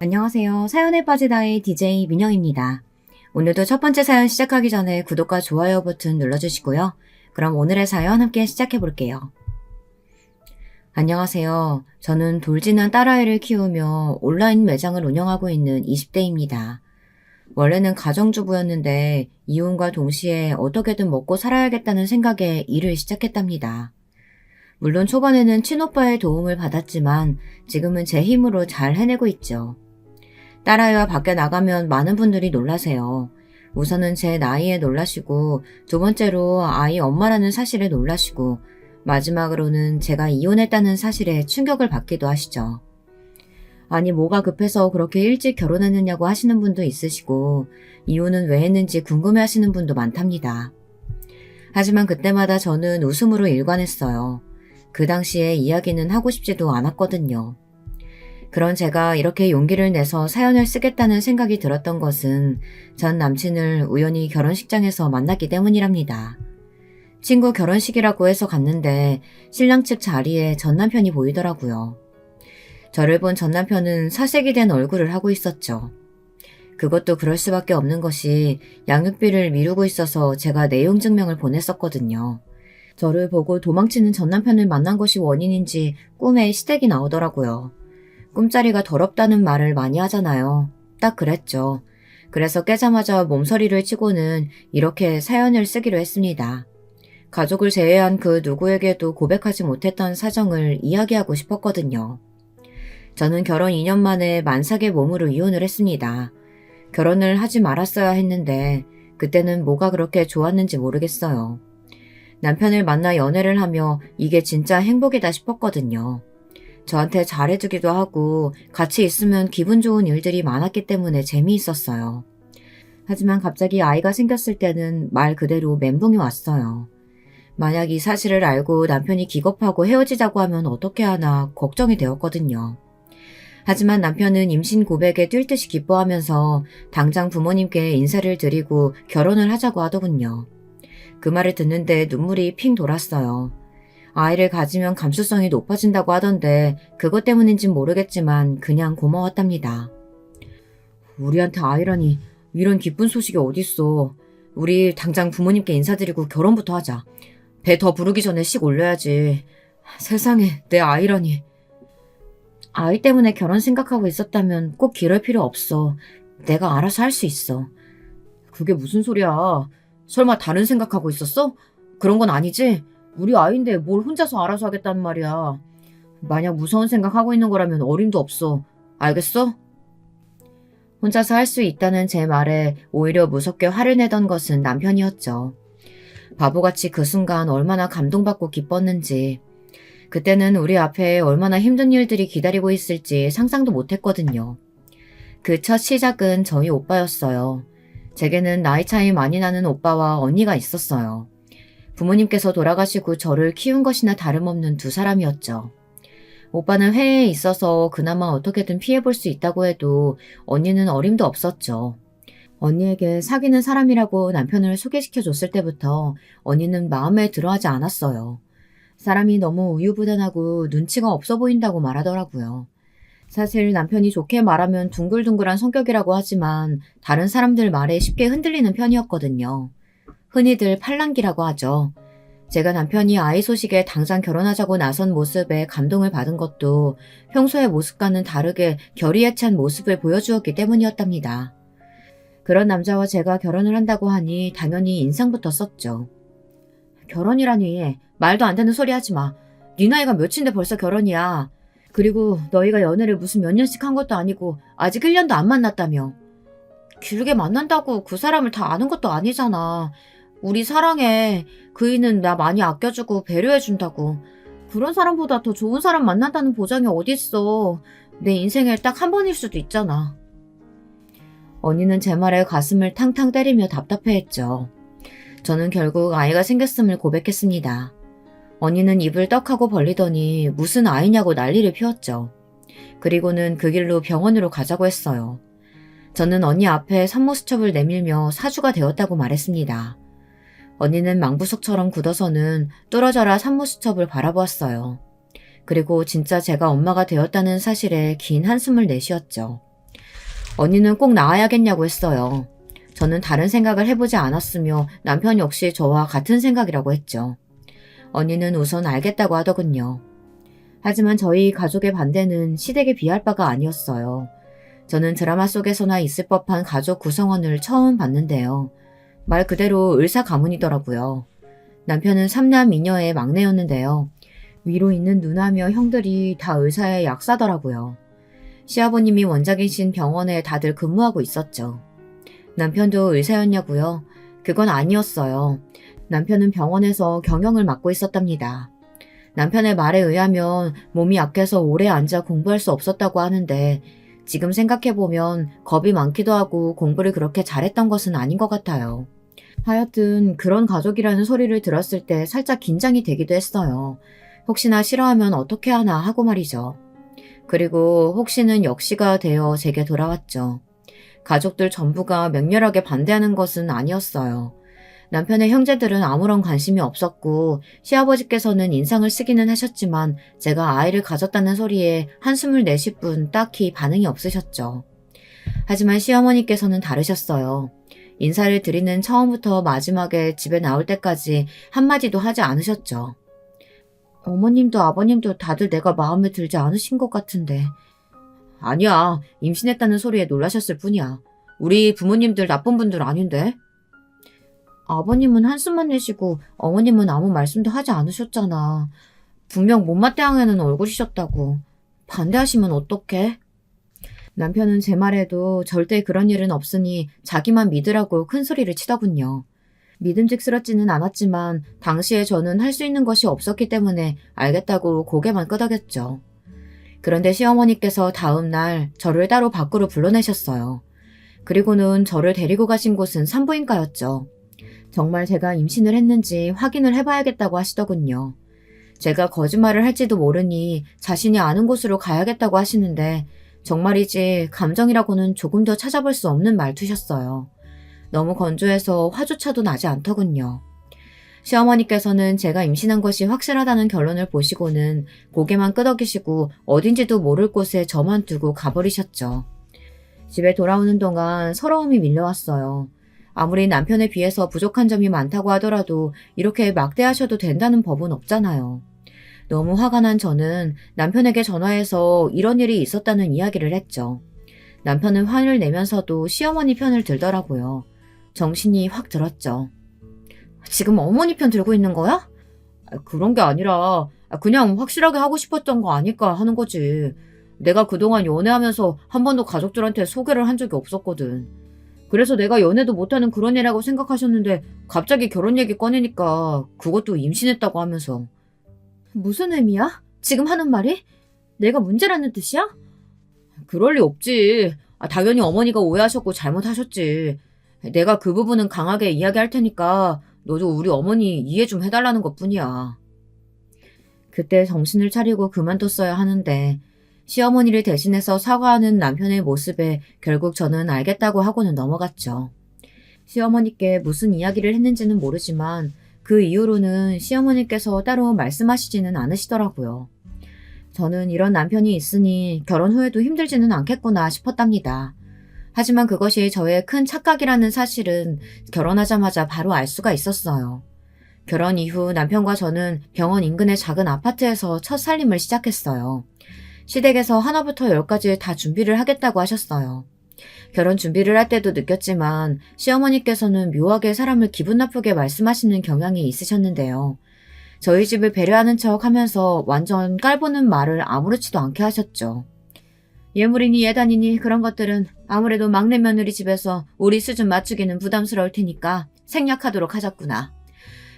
안녕하세요. 사연에 빠지다의 DJ 민영입니다. 오늘도 첫 번째 사연 시작하기 전에 구독과 좋아요 버튼 눌러주시고요. 그럼 오늘의 사연 함께 시작해 볼게요. 안녕하세요. 저는 돌진한 딸아이를 키우며 온라인 매장을 운영하고 있는 20대입니다. 원래는 가정주부였는데 이혼과 동시에 어떻게든 먹고 살아야겠다는 생각에 일을 시작했답니다. 물론 초반에는 친오빠의 도움을 받았지만 지금은 제 힘으로 잘 해내고 있죠. 딸아이와 밖에 나가면 많은 분들이 놀라세요. 우선은 제 나이에 놀라시고, 두 번째로 아이 엄마라는 사실에 놀라시고, 마지막으로는 제가 이혼했다는 사실에 충격을 받기도 하시죠. 아니, 뭐가 급해서 그렇게 일찍 결혼했느냐고 하시는 분도 있으시고, 이혼은 왜 했는지 궁금해 하시는 분도 많답니다. 하지만 그때마다 저는 웃음으로 일관했어요. 그 당시에 이야기는 하고 싶지도 않았거든요. 그런 제가 이렇게 용기를 내서 사연을 쓰겠다는 생각이 들었던 것은 전 남친을 우연히 결혼식장에서 만났기 때문이랍니다. 친구 결혼식이라고 해서 갔는데 신랑 측 자리에 전 남편이 보이더라고요. 저를 본 전 남편은 사색이 된 얼굴을 하고 있었죠. 그것도 그럴 수밖에 없는 것이 양육비를 미루고 있어서 제가 내용 증명을 보냈었거든요. 저를 보고 도망치는 전 남편을 만난 것이 원인인지 꿈에 시댁이 나오더라고요. 꿈자리가 더럽다는 말을 많이 하잖아요. 딱 그랬죠. 그래서 깨자마자 몸서리를 치고는 이렇게 사연을 쓰기로 했습니다. 가족을 제외한 그 누구에게도 고백하지 못했던 사정을 이야기하고 싶었거든요. 저는 결혼 2년 만에 만삭의 몸으로 이혼을 했습니다. 결혼을 하지 말았어야 했는데 그때는 뭐가 그렇게 좋았는지 모르겠어요. 남편을 만나 연애를 하며 이게 진짜 행복이다 싶었거든요. 저한테 잘해주기도 하고 같이 있으면 기분 좋은 일들이 많았기 때문에 재미있었어요. 하지만 갑자기 아이가 생겼을 때는 말 그대로 멘붕이 왔어요. 만약 이 사실을 알고 남편이 기겁하고 헤어지자고 하면 어떻게 하나 걱정이 되었거든요. 하지만 남편은 임신 고백에 뛸 듯이 기뻐하면서 당장 부모님께 인사를 드리고 결혼을 하자고 하더군요. 그 말을 듣는데 눈물이 핑 돌았어요. 아이를 가지면 감수성이 높아진다고 하던데 그것 때문인진 모르겠지만 그냥 고마웠답니다. 우리한테 아이라니 이런 기쁜 소식이 어딨어. 우리 당장 부모님께 인사드리고 결혼부터 하자. 배 더 부르기 전에 식 올려야지. 세상에 내 아이라니. 아이 때문에 결혼 생각하고 있었다면 꼭 이럴 필요 없어. 내가 알아서 할 수 있어. 그게 무슨 소리야. 설마 다른 생각하고 있었어? 그런 건 아니지? 우리 아이인데 뭘 혼자서 알아서 하겠다는 말이야. 만약 무서운 생각하고 있는 거라면 어림도 없어. 알겠어? 혼자서 할 수 있다는 제 말에 오히려 무섭게 화를 내던 것은 남편이었죠. 바보같이 그 순간 얼마나 감동받고 기뻤는지. 그때는 우리 앞에 얼마나 힘든 일들이 기다리고 있을지 상상도 못했거든요. 그 첫 시작은 저희 오빠였어요. 제게는 나이 차이 많이 나는 오빠와 언니가 있었어요. 부모님께서 돌아가시고 저를 키운 것이나 다름없는 두 사람이었죠. 오빠는 해외에 있어서 그나마 어떻게든 피해볼 수 있다고 해도 언니는 어림도 없었죠. 언니에게 사귀는 사람이라고 남편을 소개시켜줬을 때부터 언니는 마음에 들어하지 않았어요. 사람이 너무 우유부단하고 눈치가 없어 보인다고 말하더라고요. 사실 남편이 좋게 말하면 둥글둥글한 성격이라고 하지만 다른 사람들 말에 쉽게 흔들리는 편이었거든요. 흔히들 팔랑귀라고 하죠. 제가 남편이 아이 소식에 당장 결혼하자고 나선 모습에 감동을 받은 것도 평소의 모습과는 다르게 결의에 찬 모습을 보여주었기 때문이었답니다. 그런 남자와 제가 결혼을 한다고 하니 당연히 인상부터 썼죠. 결혼이라니 말도 안 되는 소리 하지 마. 네 나이가 몇인데 벌써 결혼이야. 그리고 너희가 연애를 무슨 몇 년씩 한 것도 아니고 아직 1년도 안 만났다며. 길게 만난다고 그 사람을 다 아는 것도 아니잖아. 우리 사랑해. 그이는 나 많이 아껴주고 배려해준다고. 그런 사람보다 더 좋은 사람 만난다는 보장이 어딨어. 내 인생에 딱 한 번일 수도 있잖아. 언니는 제 말에 가슴을 탕탕 때리며 답답해했죠. 저는 결국 아이가 생겼음을 고백했습니다. 언니는 입을 떡하고 벌리더니 무슨 아이냐고 난리를 피웠죠. 그리고는 그 길로 병원으로 가자고 했어요. 저는 언니 앞에 산모수첩을 내밀며 사주가 되었다고 말했습니다. 언니는 망부석처럼 굳어서는 뚫어져라 산모수첩을 바라보았어요. 그리고 진짜 제가 엄마가 되었다는 사실에 긴 한숨을 내쉬었죠. 언니는 꼭 나와야겠냐고 했어요. 저는 다른 생각을 해보지 않았으며 남편 역시 저와 같은 생각이라고 했죠. 언니는 우선 알겠다고 하더군요. 하지만 저희 가족의 반대는 시댁에 비할 바가 아니었어요. 저는 드라마 속에서나 있을 법한 가족 구성원을 처음 봤는데요. 말 그대로 의사 가문이더라고요. 남편은 3남 2녀의 막내였는데요. 위로 있는 누나며 형들이 다 의사의 약사더라고요. 시아버님이 원장이신 병원에 다들 근무하고 있었죠. 남편도 의사였냐고요? 그건 아니었어요. 남편은 병원에서 경영을 맡고 있었답니다. 남편의 말에 의하면 몸이 약해서 오래 앉아 공부할 수 없었다고 하는데 지금 생각해보면 겁이 많기도 하고 공부를 그렇게 잘했던 것은 아닌 것 같아요. 하여튼 그런 가족이라는 소리를 들었을 때 살짝 긴장이 되기도 했어요. 혹시나 싫어하면 어떻게 하나 하고 말이죠. 그리고 혹시는 역시가 되어 제게 돌아왔죠. 가족들 전부가 맹렬하게 반대하는 것은 아니었어요. 남편의 형제들은 아무런 관심이 없었고 시아버지께서는 인상을 쓰기는 하셨지만 제가 아이를 가졌다는 소리에 한숨을 내쉴 뿐 딱히 반응이 없으셨죠. 하지만 시어머니께서는 다르셨어요. 인사를 드리는 처음부터 마지막에 집에 나올 때까지 한마디도 하지 않으셨죠. 어머님도 아버님도 다들 내가 마음에 들지 않으신 것 같은데. 아니야, 임신했다는 소리에 놀라셨을 뿐이야. 우리 부모님들 나쁜 분들 아닌데? 아버님은 한숨만 내쉬고 어머님은 아무 말씀도 하지 않으셨잖아. 분명 못마땅해하는 얼굴이셨다고. 반대하시면 어떡해? 남편은 제 말에도 절대 그런 일은 없으니 자기만 믿으라고 큰 소리를 치더군요. 믿음직스럽지는 않았지만 당시에 저는 할 수 있는 것이 없었기 때문에 알겠다고 고개만 끄덕였죠. 그런데 시어머니께서 다음 날 저를 따로 밖으로 불러내셨어요. 그리고는 저를 데리고 가신 곳은 산부인과였죠. 정말 제가 임신을 했는지 확인을 해봐야겠다고 하시더군요. 제가 거짓말을 할지도 모르니 자신이 아는 곳으로 가야겠다고 하시는데 정말이지 감정이라고는 조금 더 찾아볼 수 없는 말투셨어요. 너무 건조해서 화조차도 나지 않더군요. 시어머니께서는 제가 임신한 것이 확실하다는 결론을 보시고는 고개만 끄덕이시고 어딘지도 모를 곳에 저만 두고 가버리셨죠. 집에 돌아오는 동안 서러움이 밀려왔어요. 아무리 남편에 비해서 부족한 점이 많다고 하더라도 이렇게 막대하셔도 된다는 법은 없잖아요. 너무 화가 난 저는 남편에게 전화해서 이런 일이 있었다는 이야기를 했죠. 남편은 화를 내면서도 시어머니 편을 들더라고요. 정신이 확 들었죠. 지금 어머니 편 들고 있는 거야? 그런 게 아니라 그냥 확실하게 하고 싶었던 거 아닐까 하는 거지. 내가 그동안 연애하면서 한 번도 가족들한테 소개를 한 적이 없었거든. 그래서 내가 연애도 못하는 그런 애라고 생각하셨는데 갑자기 결혼 얘기 꺼내니까 그것도 임신했다고 하면서. 무슨 의미야? 지금 하는 말이? 내가 문제라는 뜻이야? 그럴 리 없지. 당연히 어머니가 오해하셨고 잘못하셨지. 내가 그 부분은 강하게 이야기할 테니까 너도 우리 어머니 이해 좀 해달라는 것뿐이야. 그때 정신을 차리고 그만뒀어야 하는데 시어머니를 대신해서 사과하는 남편의 모습에 결국 저는 알겠다고 하고는 넘어갔죠. 시어머니께 무슨 이야기를 했는지는 모르지만 그 이후로는 시어머니께서 따로 말씀하시지는 않으시더라고요. 저는 이런 남편이 있으니 결혼 후에도 힘들지는 않겠구나 싶었답니다. 하지만 그것이 저의 큰 착각이라는 사실은 결혼하자마자 바로 알 수가 있었어요. 결혼 이후 남편과 저는 병원 인근의 작은 아파트에서 첫 살림을 시작했어요. 시댁에서 하나부터 열까지 다 준비를 하겠다고 하셨어요. 결혼 준비를 할 때도 느꼈지만 시어머니께서는 묘하게 사람을 기분 나쁘게 말씀하시는 경향이 있으셨는데요. 저희 집을 배려하는 척 하면서 완전 깔보는 말을 아무렇지도 않게 하셨죠. 예물이니 예단이니 그런 것들은 아무래도 막내 며느리 집에서 우리 수준 맞추기는 부담스러울 테니까 생략하도록 하자꾸나.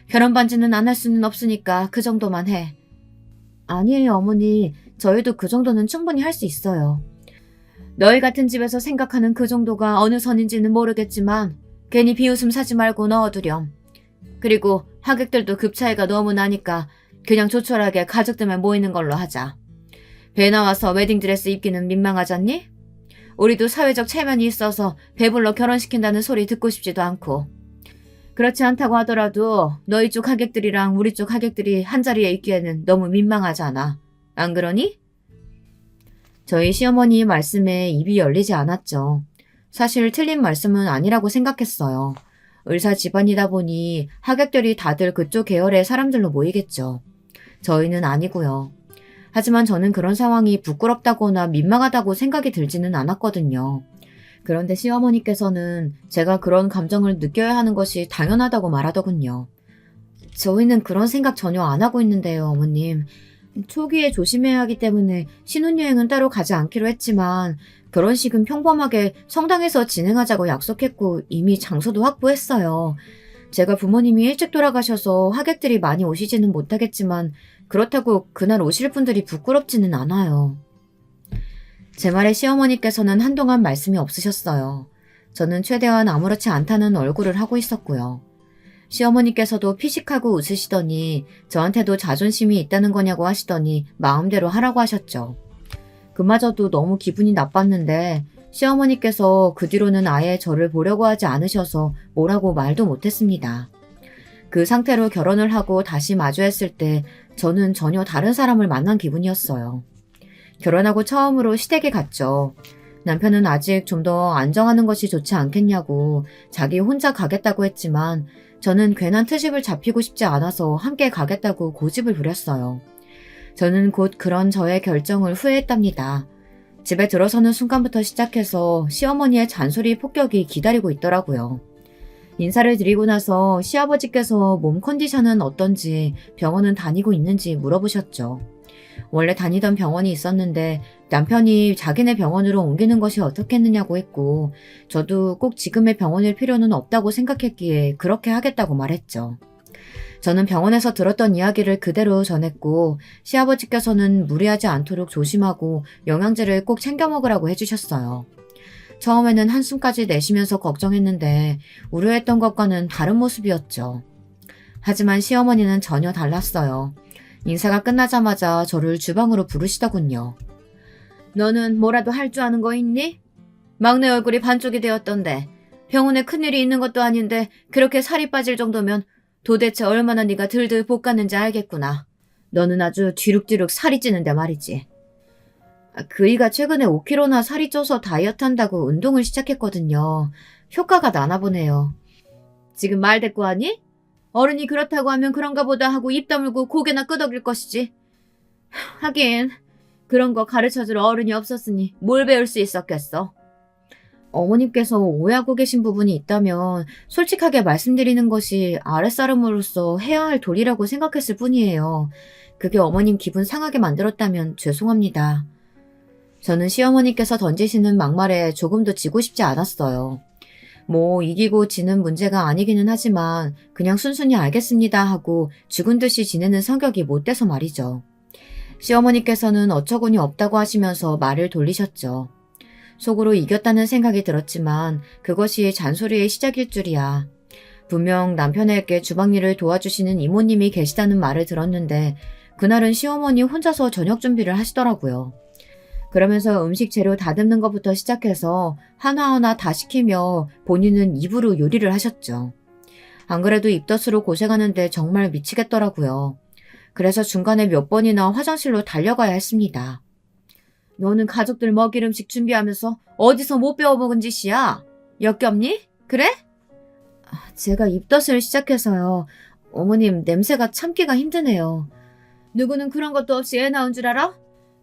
결혼 반지는 안 할 수는 없으니까 그 정도만 해. 아니에요, 어머니. 저희도 그 정도는 충분히 할 수 있어요. 너희 같은 집에서 생각하는 그 정도가 어느 선인지는 모르겠지만 괜히 비웃음 사지 말고 넣어두렴. 그리고 하객들도 급 차이가 너무 나니까 그냥 조촐하게 가족들만 모이는 걸로 하자. 배 나와서 웨딩드레스 입기는 민망하잖니? 우리도 사회적 체면이 있어서 배불러 결혼시킨다는 소리 듣고 싶지도 않고. 그렇지 않다고 하더라도 너희 쪽 하객들이랑 우리 쪽 하객들이 한자리에 있기에는 너무 민망하잖아. 안 그러니? 저희 시어머니 말씀에 입이 열리지 않았죠. 사실 틀린 말씀은 아니라고 생각했어요. 의사 집안이다 보니 하객들이 다들 그쪽 계열의 사람들로 모이겠죠. 저희는 아니고요. 하지만 저는 그런 상황이 부끄럽다거나 민망하다고 생각이 들지는 않았거든요. 그런데 시어머니께서는 제가 그런 감정을 느껴야 하는 것이 당연하다고 말하더군요. 저희는 그런 생각 전혀 안 하고 있는데요, 어머님. 초기에 조심해야 하기 때문에 신혼여행은 따로 가지 않기로 했지만 결혼식은 평범하게 성당에서 진행하자고 약속했고 이미 장소도 확보했어요. 제가 부모님이 일찍 돌아가셔서 하객들이 많이 오시지는 못하겠지만 그렇다고 그날 오실 분들이 부끄럽지는 않아요. 제 말에 시어머니께서는 한동안 말씀이 없으셨어요. 저는 최대한 아무렇지 않다는 얼굴을 하고 있었고요. 시어머니께서도 피식하고 웃으시더니 저한테도 자존심이 있다는 거냐고 하시더니 마음대로 하라고 하셨죠. 그마저도 너무 기분이 나빴는데 시어머니께서 그 뒤로는 아예 저를 보려고 하지 않으셔서 뭐라고 말도 못했습니다. 그 상태로 결혼을 하고 다시 마주했을 때 저는 전혀 다른 사람을 만난 기분이었어요. 결혼하고 처음으로 시댁에 갔죠. 남편은 아직 좀 더 안정하는 것이 좋지 않겠냐고 자기 혼자 가겠다고 했지만 저는 괜한 트집을 잡히고 싶지 않아서 함께 가겠다고 고집을 부렸어요. 저는 곧 그런 저의 결정을 후회했답니다. 집에 들어서는 순간부터 시작해서 시어머니의 잔소리 폭격이 기다리고 있더라고요. 인사를 드리고 나서 시아버지께서 몸 컨디션은 어떤지 병원은 다니고 있는지 물어보셨죠. 원래 다니던 병원이 있었는데 남편이 자기네 병원으로 옮기는 것이 어떻겠느냐고 했고 저도 꼭 지금의 병원일 필요는 없다고 생각했기에 그렇게 하겠다고 말했죠. 저는 병원에서 들었던 이야기를 그대로 전했고 시아버지께서는 무리하지 않도록 조심하고 영양제를 꼭 챙겨 먹으라고 해주셨어요. 처음에는 한숨까지 내쉬면서 걱정했는데 우려했던 것과는 다른 모습이었죠. 하지만 시어머니는 전혀 달랐어요. 인사가 끝나자마자 저를 주방으로 부르시더군요. 너는 뭐라도 할 줄 아는 거 있니? 막내 얼굴이 반쪽이 되었던데 병원에 큰일이 있는 것도 아닌데 그렇게 살이 빠질 정도면 도대체 얼마나 네가 들들 볶았는지 알겠구나. 너는 아주 뒤룩뒤룩 살이 찌는데 말이지. 그이가 최근에 5kg나 살이 쪄서 다이어트 한다고 운동을 시작했거든요. 효과가 나나 보네요. 지금 말 대꾸 하니? 어른이 그렇다고 하면 그런가 보다 하고 입 다물고 고개나 끄덕일 것이지. 하긴 그런 거 가르쳐줄 어른이 없었으니 뭘 배울 수 있었겠어. 어머님께서 오해하고 계신 부분이 있다면 솔직하게 말씀드리는 것이 아랫사람으로서 해야 할 도리라고 생각했을 뿐이에요. 그게 어머님 기분 상하게 만들었다면 죄송합니다. 저는 시어머니께서 던지시는 막말에 조금도 지고 싶지 않았어요. 뭐 이기고 지는 문제가 아니기는 하지만 그냥 순순히 알겠습니다 하고 죽은 듯이 지내는 성격이 못 돼서 말이죠. 시어머니께서는 어처구니 없다고 하시면서 말을 돌리셨죠. 속으로 이겼다는 생각이 들었지만 그것이 잔소리의 시작일 줄이야. 분명 남편에게 주방일을 도와주시는 이모님이 계시다는 말을 들었는데 그날은 시어머니 혼자서 저녁 준비를 하시더라고요. 그러면서 음식 재료 다듬는 것부터 시작해서 하나하나 다 시키며 본인은 입으로 요리를 하셨죠. 안 그래도 입덧으로 고생하는데 정말 미치겠더라고요. 그래서 중간에 몇 번이나 화장실로 달려가야 했습니다. 너는 가족들 먹일 음식 준비하면서 어디서 못 배워먹은 짓이야? 역겹니? 그래? 제가 입덧을 시작해서요. 어머님 냄새가 참기가 힘드네요. 누구는 그런 것도 없이 애 낳은 줄 알아?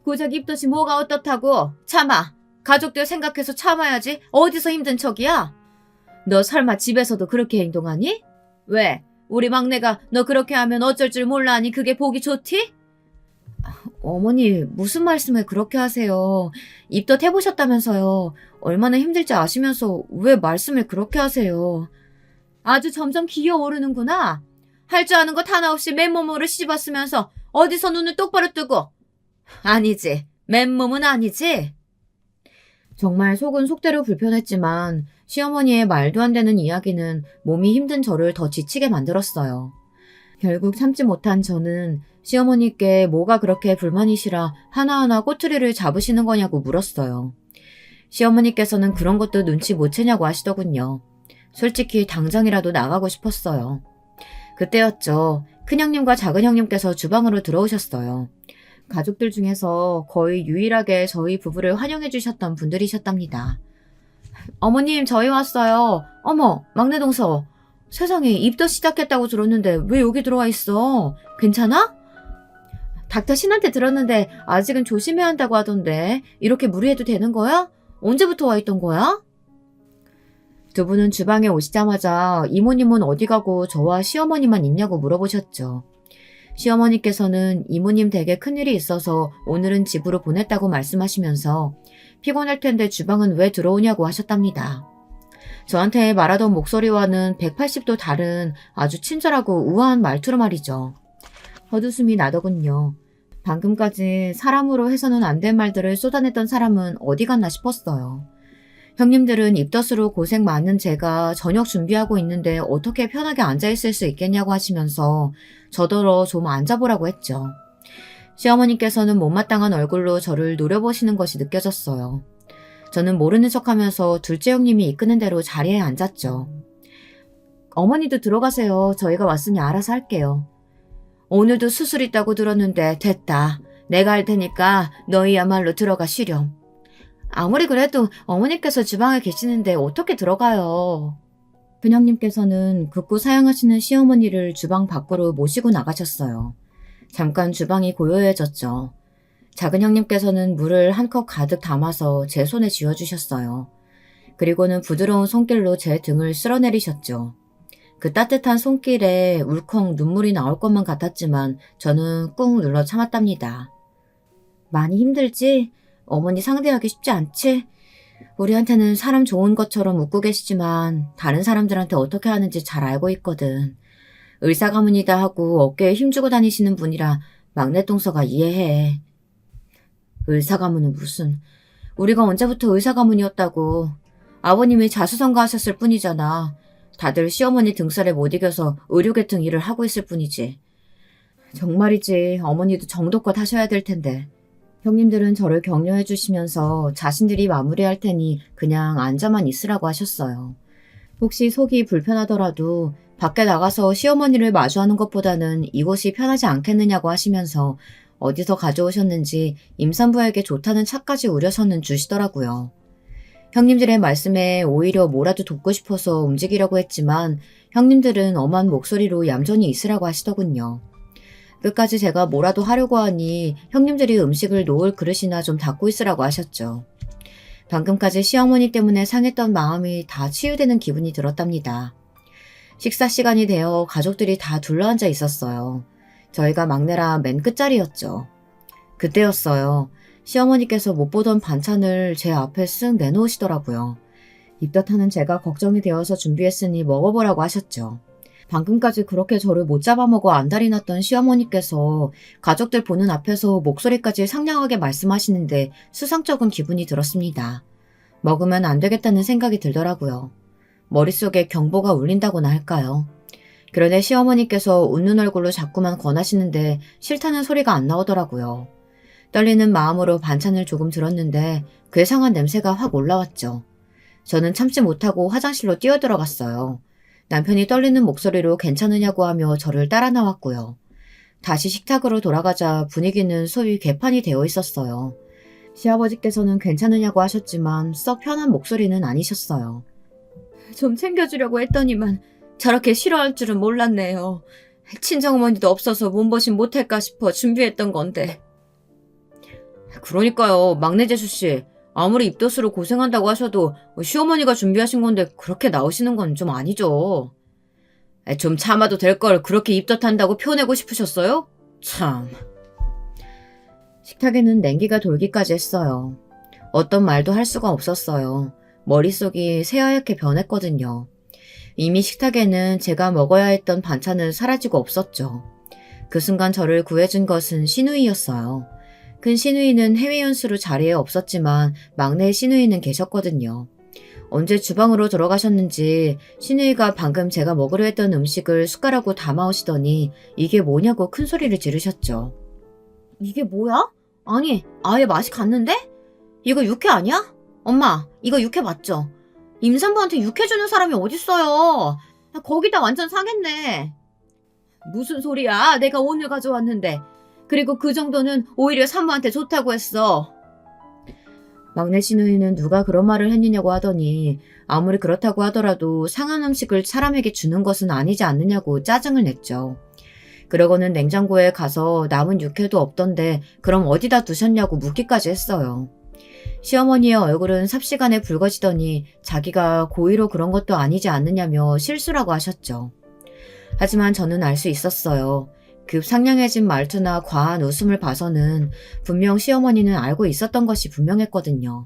고작 입덧이 뭐가 어떻다고? 참아. 가족들 생각해서 참아야지. 어디서 힘든 척이야? 너 설마 집에서도 그렇게 행동하니? 왜? 우리 막내가 너 그렇게 하면 어쩔 줄 몰라 하니 그게 보기 좋디? 어머니 무슨 말씀을 그렇게 하세요. 입덧 해보셨다면서요. 얼마나 힘들지 아시면서 왜 말씀을 그렇게 하세요. 아주 점점 기어오르는구나. 할 줄 아는 것 하나 없이 맨몸으로 씹었으면서 어디서 눈을 똑바로 뜨고. 아니지. 맨몸은 아니지. 정말 속은 속대로 불편했지만 시어머니의 말도 안 되는 이야기는 몸이 힘든 저를 더 지치게 만들었어요. 결국 참지 못한 저는 시어머니께 뭐가 그렇게 불만이시라 하나하나 꼬투리를 잡으시는 거냐고 물었어요. 시어머니께서는 그런 것도 눈치 못 채냐고 하시더군요. 솔직히 당장이라도 나가고 싶었어요. 그때였죠. 큰형님과 작은형님께서 주방으로 들어오셨어요. 가족들 중에서 거의 유일하게 저희 부부를 환영해 주셨던 분들이셨답니다. 어머님, 저희 왔어요. 어머, 막내 동서. 세상에, 입덧 시작했다고 들었는데 왜 여기 들어와 있어? 괜찮아? 닥터 신한테 들었는데 아직은 조심해야 한다고 하던데 이렇게 무리해도 되는 거야? 언제부터 와 있던 거야? 두 분은 주방에 오시자마자 이모님은 어디 가고 저와 시어머니만 있냐고 물어보셨죠. 시어머니께서는 이모님 댁에 큰일이 있어서 오늘은 집으로 보냈다고 말씀하시면서 피곤할 텐데 주방은 왜 들어오냐고 하셨답니다. 저한테 말하던 목소리와는 180도 다른 아주 친절하고 우아한 말투로 말이죠. 헛웃음이 나더군요. 방금까지 사람으로 해서는 안 될 말들을 쏟아냈던 사람은 어디 갔나 싶었어요. 형님들은 입덧으로 고생 많은 제가 저녁 준비하고 있는데 어떻게 편하게 앉아있을 수 있겠냐고 하시면서 저더러 좀 앉아보라고 했죠. 시어머니께서는 못마땅한 얼굴로 저를 노려보시는 것이 느껴졌어요. 저는 모르는 척하면서 둘째 형님이 이끄는 대로 자리에 앉았죠. 어머니도 들어가세요. 저희가 왔으니 알아서 할게요. 오늘도 수술 있다고 들었는데 됐다. 내가 할 테니까 너희야말로 들어가 쉬렴. 아무리 그래도 어머니께서 주방에 계시는데 어떻게 들어가요? 큰형님께서는 극구 사양하시는 시어머니를 주방 밖으로 모시고 나가셨어요. 잠깐 주방이 고요해졌죠. 작은 형님께서는 물을 한 컵 가득 담아서 제 손에 쥐어주셨어요. 그리고는 부드러운 손길로 제 등을 쓸어내리셨죠. 그 따뜻한 손길에 울컥 눈물이 나올 것만 같았지만 저는 꾹 눌러 참았답니다. 많이 힘들지? 어머니 상대하기 쉽지 않지? 우리한테는 사람 좋은 것처럼 웃고 계시지만 다른 사람들한테 어떻게 하는지 잘 알고 있거든. 의사 가문이다 하고 어깨에 힘주고 다니시는 분이라 막내 동서가 이해해. 의사 가문은 무슨. 우리가 언제부터 의사 가문이었다고. 아버님이 자수성가하셨을 뿐이잖아. 다들 시어머니 등살에 못 이겨서 의료계통 일을 하고 있을 뿐이지. 정말이지 어머니도 정도껏 하셔야 될 텐데. 형님들은 저를 격려해 주시면서 자신들이 마무리할 테니 그냥 앉아만 있으라고 하셨어요. 혹시 속이 불편하더라도 밖에 나가서 시어머니를 마주하는 것보다는 이곳이 편하지 않겠느냐고 하시면서 어디서 가져오셨는지 임산부에게 좋다는 차까지 우려서는 주시더라고요. 형님들의 말씀에 오히려 뭐라도 돕고 싶어서 움직이려고 했지만 형님들은 엄한 목소리로 얌전히 있으라고 하시더군요. 끝까지 제가 뭐라도 하려고 하니 형님들이 음식을 놓을 그릇이나 좀 닦고 있으라고 하셨죠. 방금까지 시어머니 때문에 상했던 마음이 다 치유되는 기분이 들었답니다. 식사 시간이 되어 가족들이 다 둘러앉아 있었어요. 저희가 막내라 맨 끝자리였죠. 그때였어요. 시어머니께서 못 보던 반찬을 제 앞에 쓱 내놓으시더라고요. 입덧하는 제가 걱정이 되어서 준비했으니 먹어보라고 하셨죠. 방금까지 그렇게 저를 못 잡아먹어 안달이 났던 시어머니께서 가족들 보는 앞에서 목소리까지 상냥하게 말씀하시는데 수상쩍은 기분이 들었습니다. 먹으면 안 되겠다는 생각이 들더라고요. 머릿속에 경보가 울린다고나 할까요? 그런데 시어머니께서 웃는 얼굴로 자꾸만 권하시는데 싫다는 소리가 안 나오더라고요. 떨리는 마음으로 반찬을 조금 들었는데 괴상한 냄새가 확 올라왔죠. 저는 참지 못하고 화장실로 뛰어들어갔어요. 남편이 떨리는 목소리로 괜찮으냐고 하며 저를 따라 나왔고요. 다시 식탁으로 돌아가자 분위기는 소위 개판이 되어 있었어요. 시아버지께서는 괜찮으냐고 하셨지만 썩 편한 목소리는 아니셨어요. 좀 챙겨주려고 했더니만 저렇게 싫어할 줄은 몰랐네요. 친정어머니도 없어서 몸보신 못할까 싶어 준비했던 건데. 그러니까요, 막내 재수씨. 아무리 입덧으로 고생한다고 하셔도 시어머니가 준비하신 건데 그렇게 나오시는 건 좀 아니죠. 좀 참아도 될 걸 그렇게 입덧한다고 표내고 싶으셨어요? 참. 식탁에는 냉기가 돌기까지 했어요. 어떤 말도 할 수가 없었어요. 머릿속이 새하얗게 변했거든요. 이미 식탁에는 제가 먹어야 했던 반찬은 사라지고 없었죠. 그 순간 저를 구해준 것은 시누이였어요. 큰 시누이는 해외 연수로 자리에 없었지만 막내 시누이는 계셨거든요. 언제 주방으로 들어가셨는지 시누이가 방금 제가 먹으려 했던 음식을 숟가락으로 담아오시더니 이게 뭐냐고 큰 소리를 지르셨죠. 이게 뭐야? 아니, 아예 맛이 갔는데? 이거 육회 아니야? 엄마, 이거 육회 맞죠? 임산부한테 육회 주는 사람이 어딨어요? 거기다 완전 상했네. 무슨 소리야? 내가 오늘 가져왔는데. 그리고 그 정도는 오히려 산모한테 좋다고 했어. 막내 시누이는 누가 그런 말을 했느냐고 하더니 아무리 그렇다고 하더라도 상한 음식을 사람에게 주는 것은 아니지 않느냐고 짜증을 냈죠. 그러고는 냉장고에 가서 남은 육회도 없던데 그럼 어디다 두셨냐고 묻기까지 했어요. 시어머니의 얼굴은 삽시간에 붉어지더니 자기가 고의로 그런 것도 아니지 않느냐며 실수라고 하셨죠. 하지만 저는 알 수 있었어요. 급 상냥해진 말투나 과한 웃음을 봐서는 분명 시어머니는 알고 있었던 것이 분명했거든요.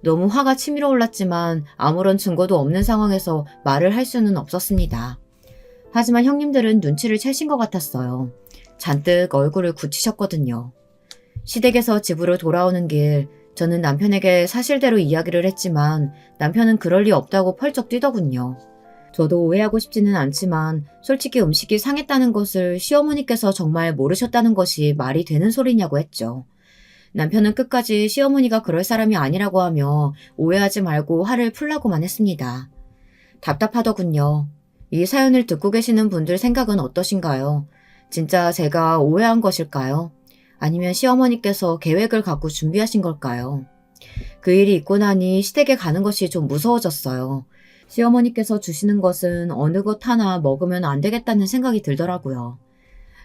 너무 화가 치밀어 올랐지만 아무런 증거도 없는 상황에서 말을 할 수는 없었습니다. 하지만 형님들은 눈치를 채신 것 같았어요. 잔뜩 얼굴을 굳히셨거든요. 시댁에서 집으로 돌아오는 길, 저는 남편에게 사실대로 이야기를 했지만 남편은 그럴 리 없다고 펄쩍 뛰더군요. 저도 오해하고 싶지는 않지만 솔직히 음식이 상했다는 것을 시어머니께서 정말 모르셨다는 것이 말이 되는 소리냐고 했죠. 남편은 끝까지 시어머니가 그럴 사람이 아니라고 하며 오해하지 말고 화를 풀라고만 했습니다. 답답하더군요. 이 사연을 듣고 계시는 분들 생각은 어떠신가요? 진짜 제가 오해한 것일까요? 아니면 시어머니께서 계획을 갖고 준비하신 걸까요? 그 일이 있고 나니 시댁에 가는 것이 좀 무서워졌어요. 시어머니께서 주시는 것은 어느 것 하나 먹으면 안 되겠다는 생각이 들더라고요.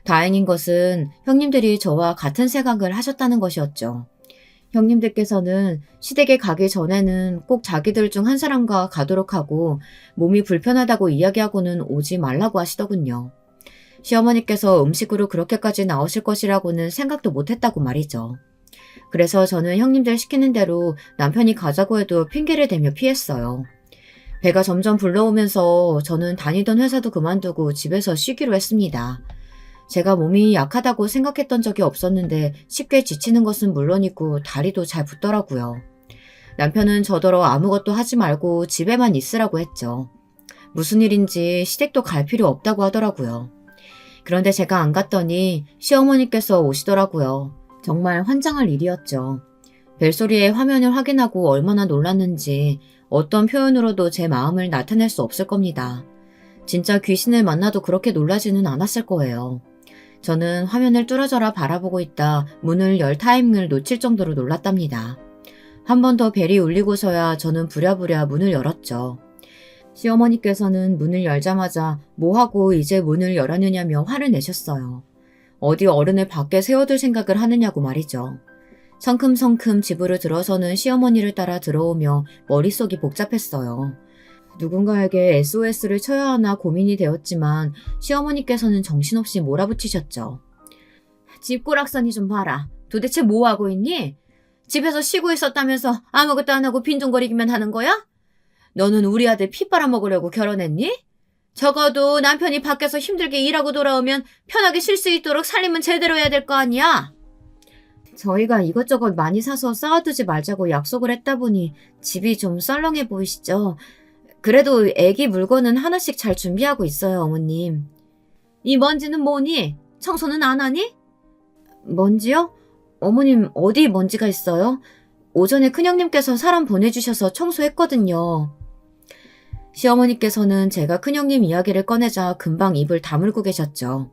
다행인 것은 형님들이 저와 같은 생각을 하셨다는 것이었죠. 형님들께서는 시댁에 가기 전에는 꼭 자기들 중 한 사람과 가도록 하고 몸이 불편하다고 이야기하고는 오지 말라고 하시더군요. 시어머니께서 음식으로 그렇게까지 나오실 것이라고는 생각도 못했다고 말이죠. 그래서 저는 형님들 시키는 대로 남편이 가자고 해도 핑계를 대며 피했어요. 배가 점점 불러오면서 저는 다니던 회사도 그만두고 집에서 쉬기로 했습니다. 제가 몸이 약하다고 생각했던 적이 없었는데 쉽게 지치는 것은 물론이고 다리도 잘 붓더라고요. 남편은 저더러 아무것도 하지 말고 집에만 있으라고 했죠. 무슨 일인지 시댁도 갈 필요 없다고 하더라고요. 그런데 제가 안 갔더니 시어머니께서 오시더라고요. 정말 환장할 일이었죠. 벨소리에 화면을 확인하고 얼마나 놀랐는지 어떤 표현으로도 제 마음을 나타낼 수 없을 겁니다. 진짜 귀신을 만나도 그렇게 놀라지는 않았을 거예요. 저는 화면을 뚫어져라 바라보고 있다 문을 열 타이밍을 놓칠 정도로 놀랐답니다. 한 번 더 벨이 울리고서야 저는 부랴부랴 문을 열었죠. 시어머니께서는 문을 열자마자 뭐하고 이제 문을 열었느냐며 화를 내셨어요. 어디 어른을 밖에 세워둘 생각을 하느냐고 말이죠. 성큼성큼 집으로 들어서는 시어머니를 따라 들어오며 머릿속이 복잡했어요. 누군가에게 SOS를 쳐야 하나 고민이 되었지만 시어머니께서는 정신없이 몰아붙이셨죠. 집고락선이 좀 봐라. 도대체 뭐하고 있니? 집에서 쉬고 있었다면서 아무것도 안 하고 빈둥거리기만 하는 거야? 너는 우리 아들 피 빨아먹으려고 결혼했니? 적어도 남편이 밖에서 힘들게 일하고 돌아오면 편하게 쉴 수 있도록 살림은 제대로 해야 될 거 아니야? 저희가 이것저것 많이 사서 쌓아두지 말자고 약속을 했다 보니 집이 좀 썰렁해 보이시죠? 그래도 애기 물건은 하나씩 잘 준비하고 있어요, 어머님. 이 먼지는 뭐니? 청소는 안 하니? 먼지요? 어머님, 어디 먼지가 있어요? 오전에 큰형님께서 사람 보내주셔서 청소했거든요. 시어머니께서는 제가 큰형님 이야기를 꺼내자 금방 입을 다물고 계셨죠.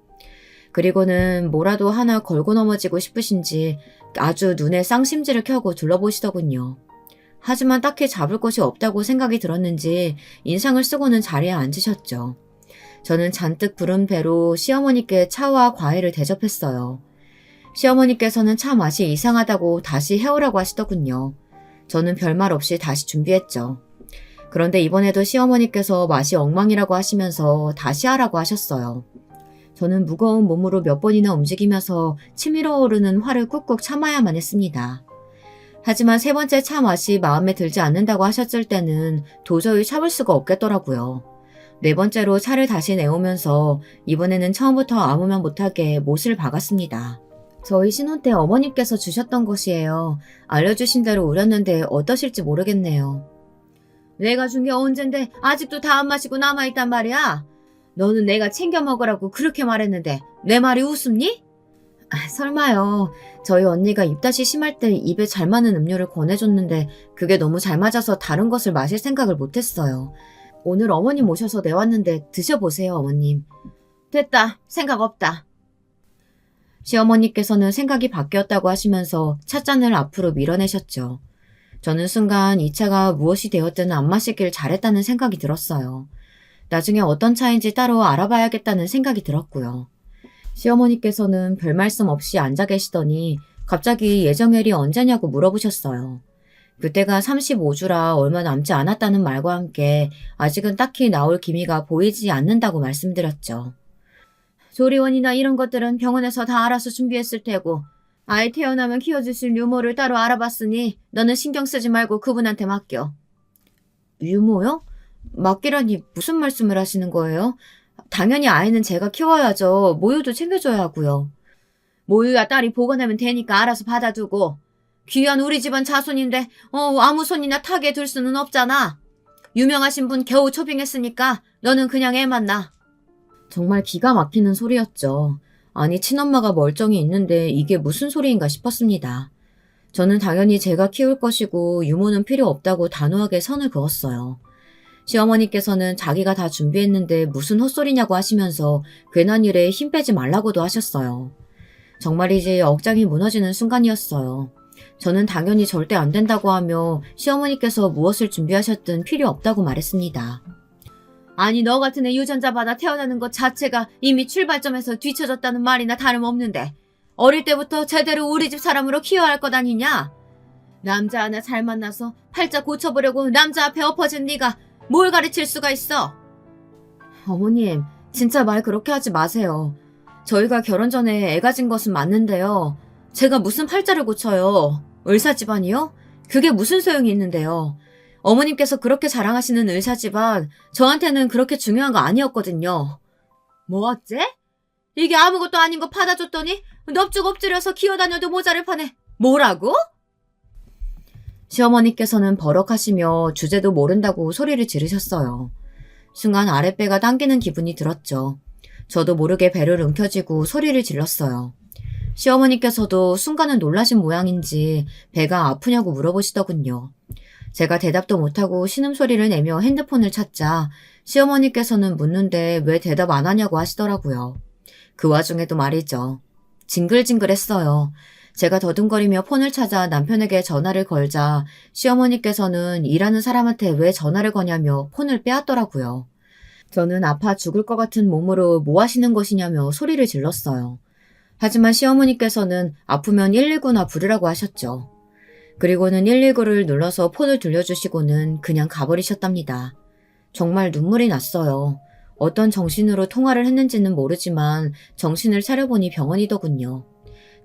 그리고는 뭐라도 하나 걸고 넘어지고 싶으신지 아주 눈에 쌍심지를 켜고 둘러보시더군요. 하지만 딱히 잡을 것이 없다고 생각이 들었는지 인상을 쓰고는 자리에 앉으셨죠. 저는 잔뜩 부른 배로 시어머니께 차와 과일을 대접했어요. 시어머니께서는 차 맛이 이상하다고 다시 해오라고 하시더군요. 저는 별말 없이 다시 준비했죠. 그런데 이번에도 시어머니께서 맛이 엉망이라고 하시면서 다시 하라고 하셨어요. 저는 무거운 몸으로 몇 번이나 움직이면서 치밀어 오르는 화를 꾹꾹 참아야만 했습니다. 하지만 세 번째 차 맛이 마음에 들지 않는다고 하셨을 때는 도저히 참을 수가 없겠더라고요. 네 번째로 차를 다시 내오면서 이번에는 처음부터 아무 말 못하게 못을 박았습니다. 저희 신혼 때 어머님께서 주셨던 것이에요. 알려주신 대로 우렸는데 어떠실지 모르겠네요. 내가 준 게 언젠데 아직도 다 안 마시고 남아있단 말이야? 너는 내가 챙겨 먹으라고 그렇게 말했는데 내 말이 웃음니? 설마요. 저희 언니가 입맛이 심할 때 입에 잘 맞는 음료를 권해줬는데 그게 너무 잘 맞아서 다른 것을 마실 생각을 못했어요. 오늘 어머님 오셔서 내왔는데 드셔보세요, 어머님. 됐다. 생각 없다. 시어머니께서는 생각이 바뀌었다고 하시면서 찻잔을 앞으로 밀어내셨죠. 저는 순간 이 차가 무엇이 되었든 안 마시길 잘했다는 생각이 들었어요. 나중에 어떤 차인지 따로 알아봐야겠다는 생각이 들었고요. 시어머니께서는 별 말씀 없이 앉아 계시더니 갑자기 예정일이 언제냐고 물어보셨어요. 그때가 35주라 얼마 남지 않았다는 말과 함께 아직은 딱히 나올 기미가 보이지 않는다고 말씀드렸죠. 조리원이나 이런 것들은 병원에서 다 알아서 준비했을 테고 아이 태어나면 키워주실 유모를 따로 알아봤으니 너는 신경 쓰지 말고 그분한테 맡겨. 유모요? 맡기라니 무슨 말씀을 하시는 거예요? 당연히 아이는 제가 키워야죠. 모유도 챙겨줘야 하고요. 모유야 딸이 보관하면 되니까 알아서 받아두고. 귀한 우리 집안 자손인데 아무 손이나 타게 둘 수는 없잖아. 유명하신 분 겨우 초빙했으니까 너는 그냥 애만 낳아. 정말 기가 막히는 소리였죠. 아니 친엄마가 멀쩡히 있는데 이게 무슨 소리인가 싶었습니다. 저는 당연히 제가 키울 것이고 유모는 필요 없다고 단호하게 선을 그었어요. 시어머니께서는 자기가 다 준비했는데 무슨 헛소리냐고 하시면서 괜한 일에 힘 빼지 말라고도 하셨어요. 정말이지 억장이 무너지는 순간이었어요. 저는 당연히 절대 안 된다고 하며 시어머니께서 무엇을 준비하셨든 필요 없다고 말했습니다. 아니 너 같은 애 유전자 받아 태어나는 것 자체가 이미 출발점에서 뒤처졌다는 말이나 다름없는데 어릴 때부터 제대로 우리 집 사람으로 키워야 할 것 아니냐? 남자 하나 잘 만나서 팔자 고쳐보려고 남자 앞에 엎어진 네가 뭘 가르칠 수가 있어? 어머님, 진짜 말 그렇게 하지 마세요. 저희가 결혼 전에 애 가진 것은 맞는데요. 제가 무슨 팔자를 고쳐요? 의사 집안이요? 그게 무슨 소용이 있는데요. 어머님께서 그렇게 자랑하시는 의사 집안, 저한테는 그렇게 중요한 거 아니었거든요. 뭐 어째? 이게 아무것도 아닌 거 받아줬더니 넙죽 엎드려서 기어다녀도 모자를 파네. 뭐라고? 시어머니께서는 버럭하시며 주제도 모른다고 소리를 지르셨어요. 순간 아랫배가 당기는 기분이 들었죠. 저도 모르게 배를 움켜쥐고 소리를 질렀어요. 시어머니께서도 순간은 놀라신 모양인지 배가 아프냐고 물어보시더군요. 제가 대답도 못하고 신음소리를 내며 핸드폰을 찾자 시어머니께서는 묻는데 왜 대답 안 하냐고 하시더라고요. 그 와중에도 말이죠. 징글징글했어요. 제가 더듬거리며 폰을 찾아 남편에게 전화를 걸자 시어머니께서는 일하는 사람한테 왜 전화를 거냐며 폰을 빼앗더라고요. 저는 아파 죽을 것 같은 몸으로 뭐 하시는 것이냐며 소리를 질렀어요. 하지만 시어머니께서는 아프면 119나 부르라고 하셨죠. 그리고는 119를 눌러서 폰을 들려주시고는 그냥 가버리셨답니다. 정말 눈물이 났어요. 어떤 정신으로 통화를 했는지는 모르지만 정신을 차려보니 병원이더군요.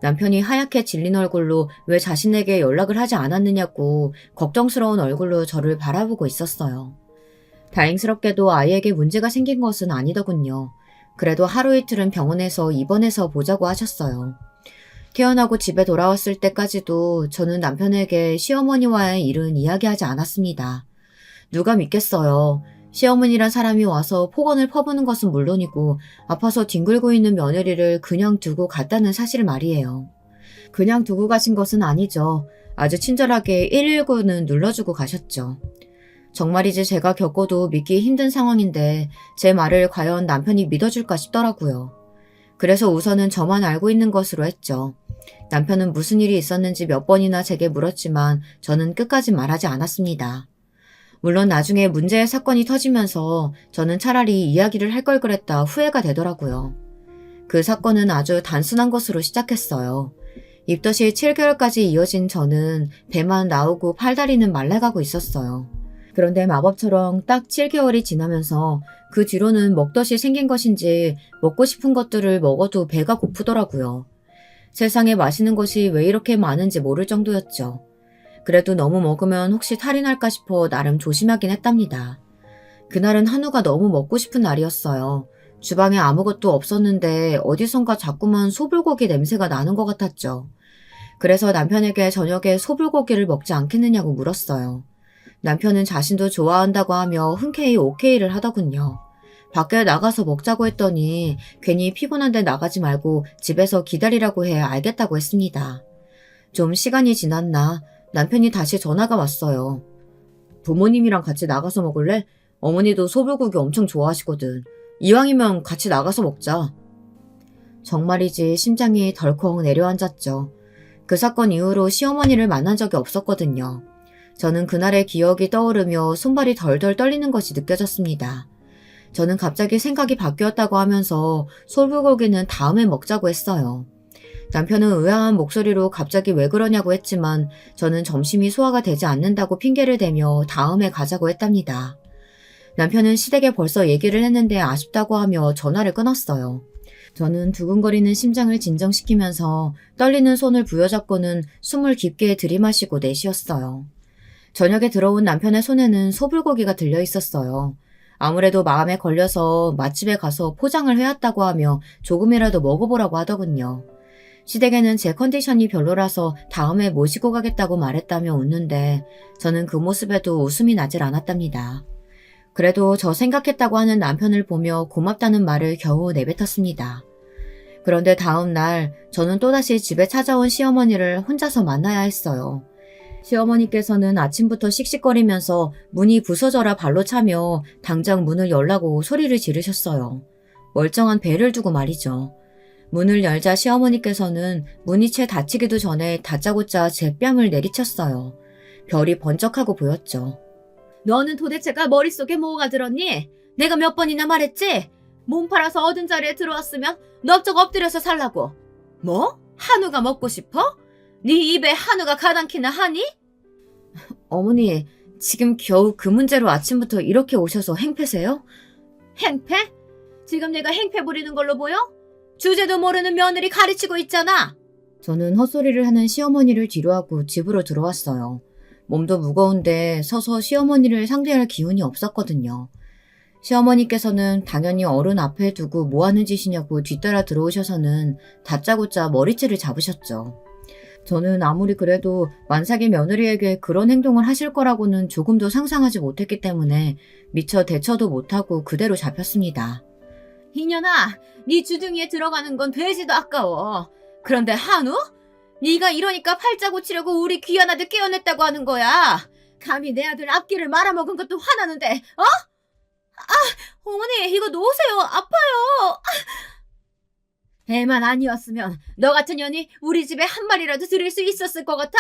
남편이 하얗게 질린 얼굴로 왜 자신에게 연락을 하지 않았느냐고 걱정스러운 얼굴로 저를 바라보고 있었어요. 다행스럽게도 아이에게 문제가 생긴 것은 아니더군요. 그래도 하루 이틀은 병원에서 입원해서 보자고 하셨어요. 태어나고 집에 돌아왔을 때까지도 저는 남편에게 시어머니와의 일은 이야기하지 않았습니다. 누가 믿겠어요. 시어머니란 사람이 와서 폭언을 퍼부는 것은 물론이고 아파서 뒹굴고 있는 며느리를 그냥 두고 갔다는 사실 말이에요. 그냥 두고 가신 것은 아니죠. 아주 친절하게 119는 눌러주고 가셨죠. 정말이지 제가 겪어도 믿기 힘든 상황인데 제 말을 과연 남편이 믿어줄까 싶더라고요. 그래서 우선은 저만 알고 있는 것으로 했죠. 남편은 무슨 일이 있었는지 몇 번이나 제게 물었지만 저는 끝까지 말하지 않았습니다. 물론 나중에 문제의 사건이 터지면서 저는 차라리 이야기를 할 걸 그랬다 후회가 되더라고요. 그 사건은 아주 단순한 것으로 시작했어요. 입덧이 7개월까지 이어진 저는 배만 나오고 팔다리는 말라가고 있었어요. 그런데 마법처럼 딱 7개월이 지나면서 그 뒤로는 먹덧이 생긴 것인지 먹고 싶은 것들을 먹어도 배가 고프더라고요. 세상에 맛있는 것이 왜 이렇게 많은지 모를 정도였죠. 그래도 너무 먹으면 혹시 탈이 날까 싶어 나름 조심하긴 했답니다. 그날은 한우가 너무 먹고 싶은 날이었어요. 주방에 아무것도 없었는데 어디선가 자꾸만 소불고기 냄새가 나는 것 같았죠. 그래서 남편에게 저녁에 소불고기를 먹지 않겠느냐고 물었어요. 남편은 자신도 좋아한다고 하며 흔쾌히 오케이를 하더군요. 밖에 나가서 먹자고 했더니 괜히 피곤한데 나가지 말고 집에서 기다리라고 해 알겠다고 했습니다. 좀 시간이 지났나 남편이 다시 전화가 왔어요. 부모님이랑 같이 나가서 먹을래? 어머니도 소불고기 엄청 좋아하시거든. 이왕이면 같이 나가서 먹자. 정말이지 심장이 덜컥 내려앉았죠. 그 사건 이후로 시어머니를 만난 적이 없었거든요. 저는 그날의 기억이 떠오르며 손발이 덜덜 떨리는 것이 느껴졌습니다. 저는 갑자기 생각이 바뀌었다고 하면서 솔불고기는 다음에 먹자고 했어요. 남편은 의아한 목소리로 갑자기 왜 그러냐고 했지만 저는 점심이 소화가 되지 않는다고 핑계를 대며 다음에 가자고 했답니다. 남편은 시댁에 벌써 얘기를 했는데 아쉽다고 하며 전화를 끊었어요. 저는 두근거리는 심장을 진정시키면서 떨리는 손을 부여잡고는 숨을 깊게 들이마시고 내쉬었어요. 저녁에 들어온 남편의 손에는 소불고기가 들려 있었어요. 아무래도 마음에 걸려서 맛집에 가서 포장을 해왔다고 하며 조금이라도 먹어보라고 하더군요. 시댁에는 제 컨디션이 별로라서 다음에 모시고 가겠다고 말했다며 웃는데 저는 그 모습에도 웃음이 나질 않았답니다. 그래도 저 생각했다고 하는 남편을 보며 고맙다는 말을 겨우 내뱉었습니다. 그런데 다음 날 저는 또다시 집에 찾아온 시어머니를 혼자서 만나야 했어요. 시어머니께서는 아침부터 씩씩거리면서 문이 부서져라 발로 차며 당장 문을 열라고 소리를 지르셨어요. 멀쩡한 배를 두고 말이죠. 문을 열자 시어머니께서는 문이 채 닫히기도 전에 다짜고짜 제 뺨을 내리쳤어요. 별이 번쩍하고 보였죠. 너는 도대체가 머릿속에 뭐가 들었니? 내가 몇 번이나 말했지? 몸 팔아서 얻은 자리에 들어왔으면 넙적 엎드려서 살라고. 뭐? 한우가 먹고 싶어? 네 입에 한우가 가당키나 하니? 어머니, 지금 겨우 그 문제로 아침부터 이렇게 오셔서 행패세요? 행패? 지금 내가 행패 부리는 걸로 보여? 주제도 모르는 며느리 가르치고 있잖아. 저는 헛소리를 하는 시어머니를 뒤로하고 집으로 들어왔어요. 몸도 무거운데 서서 시어머니를 상대할 기운이 없었거든요. 시어머니께서는 당연히 어른 앞에 두고 뭐하는 짓이냐고 뒤따라 들어오셔서는 다짜고짜 머리채를 잡으셨죠. 저는 아무리 그래도 만삭의 며느리에게 그런 행동을 하실 거라고는 조금도 상상하지 못했기 때문에 미처 대처도 못하고 그대로 잡혔습니다. 이년아, 네 주둥이에 들어가는 건 돼지도 아까워. 그런데 한우? 네가 이러니까 팔자 고치려고 우리 귀한 아들 깨어냈다고 하는 거야. 감히 내 아들 앞길을 말아먹은 것도 화나는데, 어? 어머니, 이거 놓으세요. 아파요. 애만 아니었으면 너 같은 년이 우리 집에 한 마리라도 들일 수 있었을 것 같아?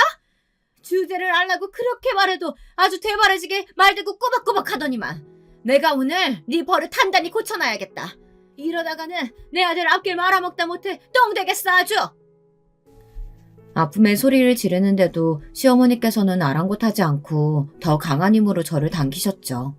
주제를 알라고 그렇게 말해도 아주 되바라지게 말대꾸 꼬박꼬박 하더니만. 내가 오늘 네 버릇 단단히 고쳐놔야겠다. 이러다가는 내 아들 앞길 말아먹다 못해 똥 되겠어 아주. 아픔의 소리를 지르는데도 시어머니께서는 아랑곳하지 않고 더 강한 힘으로 저를 당기셨죠.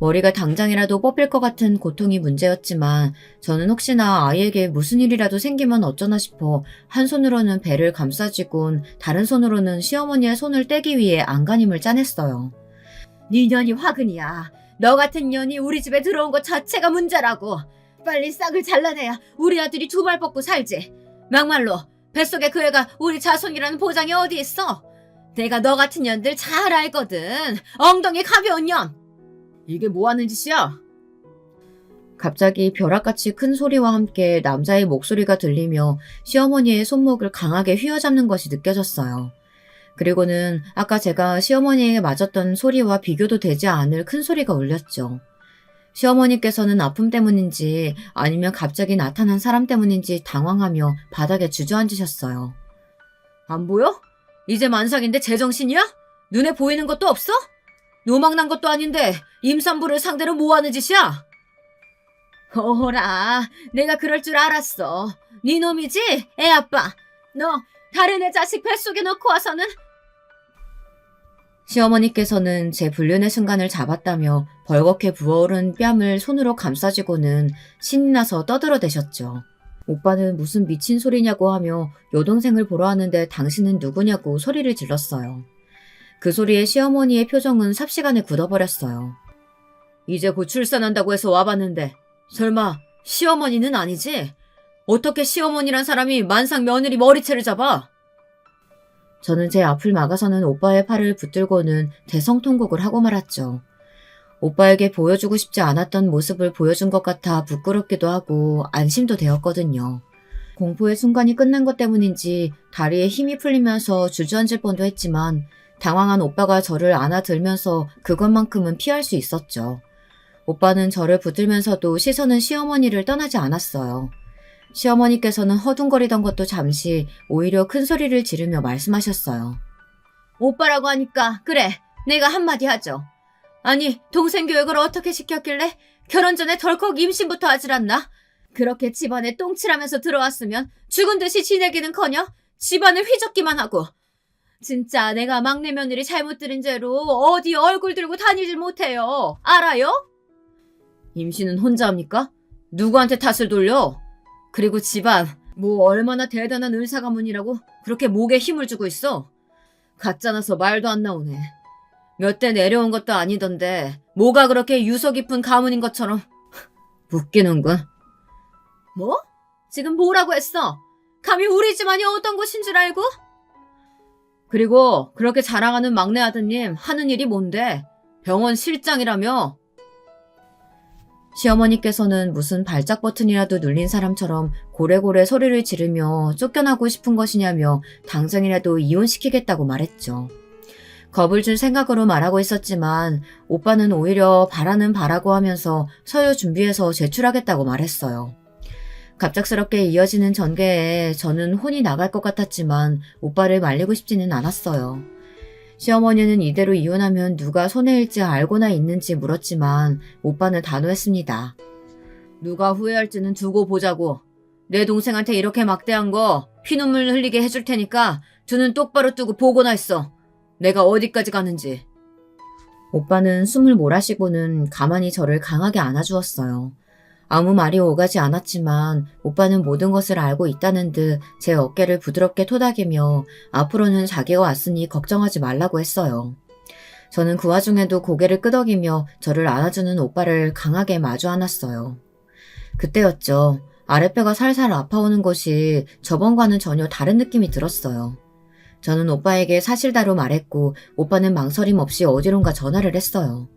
머리가 당장이라도 뽑힐 것 같은 고통이 문제였지만 저는 혹시나 아이에게 무슨 일이라도 생기면 어쩌나 싶어 한 손으로는 배를 감싸쥐곤 다른 손으로는 시어머니의 손을 떼기 위해 안간힘을 짜냈어요. 네 년이 화근이야. 너 같은 년이 우리 집에 들어온 것 자체가 문제라고. 빨리 싹을 잘라내야 우리 아들이 두 발 뻗고 살지. 막말로 뱃속에 그 애가 우리 자손이라는 보장이 어디 있어. 내가 너 같은 년들 잘 알거든. 엉덩이 가벼운 년. 이게 뭐하는 짓이야? 갑자기 벼락같이 큰 소리와 함께 남자의 목소리가 들리며 시어머니의 손목을 강하게 휘어잡는 것이 느껴졌어요. 그리고는 아까 제가 시어머니에게 맞았던 소리와 비교도 되지 않을 큰 소리가 울렸죠. 시어머니께서는 아픔 때문인지 아니면 갑자기 나타난 사람 때문인지 당황하며 바닥에 주저앉으셨어요. 안 보여? 이제 만삭인데 제정신이야? 눈에 보이는 것도 없어? 노망난 것도 아닌데 임산부를 상대로 뭐하는 짓이야? 어라, 내가 그럴 줄 알았어. 네 놈이지? 애 아빠. 너 다른 애 자식 뱃속에 넣고 와서는. 시어머니께서는 제 불륜의 순간을 잡았다며 벌겋게 부어오른 뺨을 손으로 감싸쥐고는 신이 나서 떠들어대셨죠. 오빠는 무슨 미친 소리냐고 하며 여동생을 보러 왔는데 당신은 누구냐고 소리를 질렀어요. 그 소리에 시어머니의 표정은 삽시간에 굳어버렸어요. 이제 곧 출산한다고 해서 와봤는데 설마 시어머니는 아니지? 어떻게 시어머니란 사람이 만삭 며느리 머리채를 잡아? 저는 제 앞을 막아서는 오빠의 팔을 붙들고는 대성통곡을 하고 말았죠. 오빠에게 보여주고 싶지 않았던 모습을 보여준 것 같아 부끄럽기도 하고 안심도 되었거든요. 공포의 순간이 끝난 것 때문인지 다리에 힘이 풀리면서 주저앉을 뻔도 했지만 당황한 오빠가 저를 안아들면서 그것만큼은 피할 수 있었죠. 오빠는 저를 붙들면서도 시선은 시어머니를 떠나지 않았어요. 시어머니께서는 허둥거리던 것도 잠시 오히려 큰 소리를 지르며 말씀하셨어요. 오빠라고 하니까 그래, 내가 한마디 하죠. 아니, 동생 교육을 어떻게 시켰길래 결혼 전에 덜컥 임신부터 하질 않나? 그렇게 집안에 똥칠하면서 들어왔으면 죽은 듯이 지내기는커녕 집안을 휘젓기만 하고. 진짜 내가 막내 며느리 잘못 들인 죄로 어디 얼굴 들고 다니질 못해요. 알아요? 임신은 혼자 합니까? 누구한테 탓을 돌려? 그리고 집안, 뭐 얼마나 대단한 의사 가문이라고 그렇게 목에 힘을 주고 있어? 가짜나서 말도 안 나오네. 몇 대 내려온 것도 아니던데 뭐가 그렇게 유서 깊은 가문인 것처럼 웃기는군. 뭐? 지금 뭐라고 했어? 감히 우리 집안이 어떤 곳인 줄 알고? 그리고 그렇게 자랑하는 막내 아드님 하는 일이 뭔데? 병원 실장이라며? 시어머니께서는 무슨 발작 버튼이라도 눌린 사람처럼 고래고래 소리를 지르며 쫓겨나고 싶은 것이냐며 당장이라도 이혼시키겠다고 말했죠. 겁을 줄 생각으로 말하고 있었지만 오빠는 오히려 바라는 바라고 하면서 서류 준비해서 제출하겠다고 말했어요. 갑작스럽게 이어지는 전개에 저는 혼이 나갈 것 같았지만 오빠를 말리고 싶지는 않았어요. 시어머니는 이대로 이혼하면 누가 손해일지 알고나 있는지 물었지만 오빠는 단호했습니다. 누가 후회할지는 두고 보자고. 내 동생한테 이렇게 막대한 거 피눈물 흘리게 해줄 테니까 두 눈 똑바로 뜨고 보고나 있어. 내가 어디까지 가는지. 오빠는 숨을 몰아쉬고는 가만히 저를 강하게 안아주었어요. 아무 말이 오가지 않았지만 오빠는 모든 것을 알고 있다는 듯 제 어깨를 부드럽게 토닥이며 앞으로는 자기가 왔으니 걱정하지 말라고 했어요. 저는 그 와중에도 고개를 끄덕이며 저를 안아주는 오빠를 강하게 마주 안았어요. 그때였죠. 아랫배가 살살 아파오는 것이 저번과는 전혀 다른 느낌이 들었어요. 저는 오빠에게 사실대로 말했고 오빠는 망설임 없이 어디론가 전화를 했어요.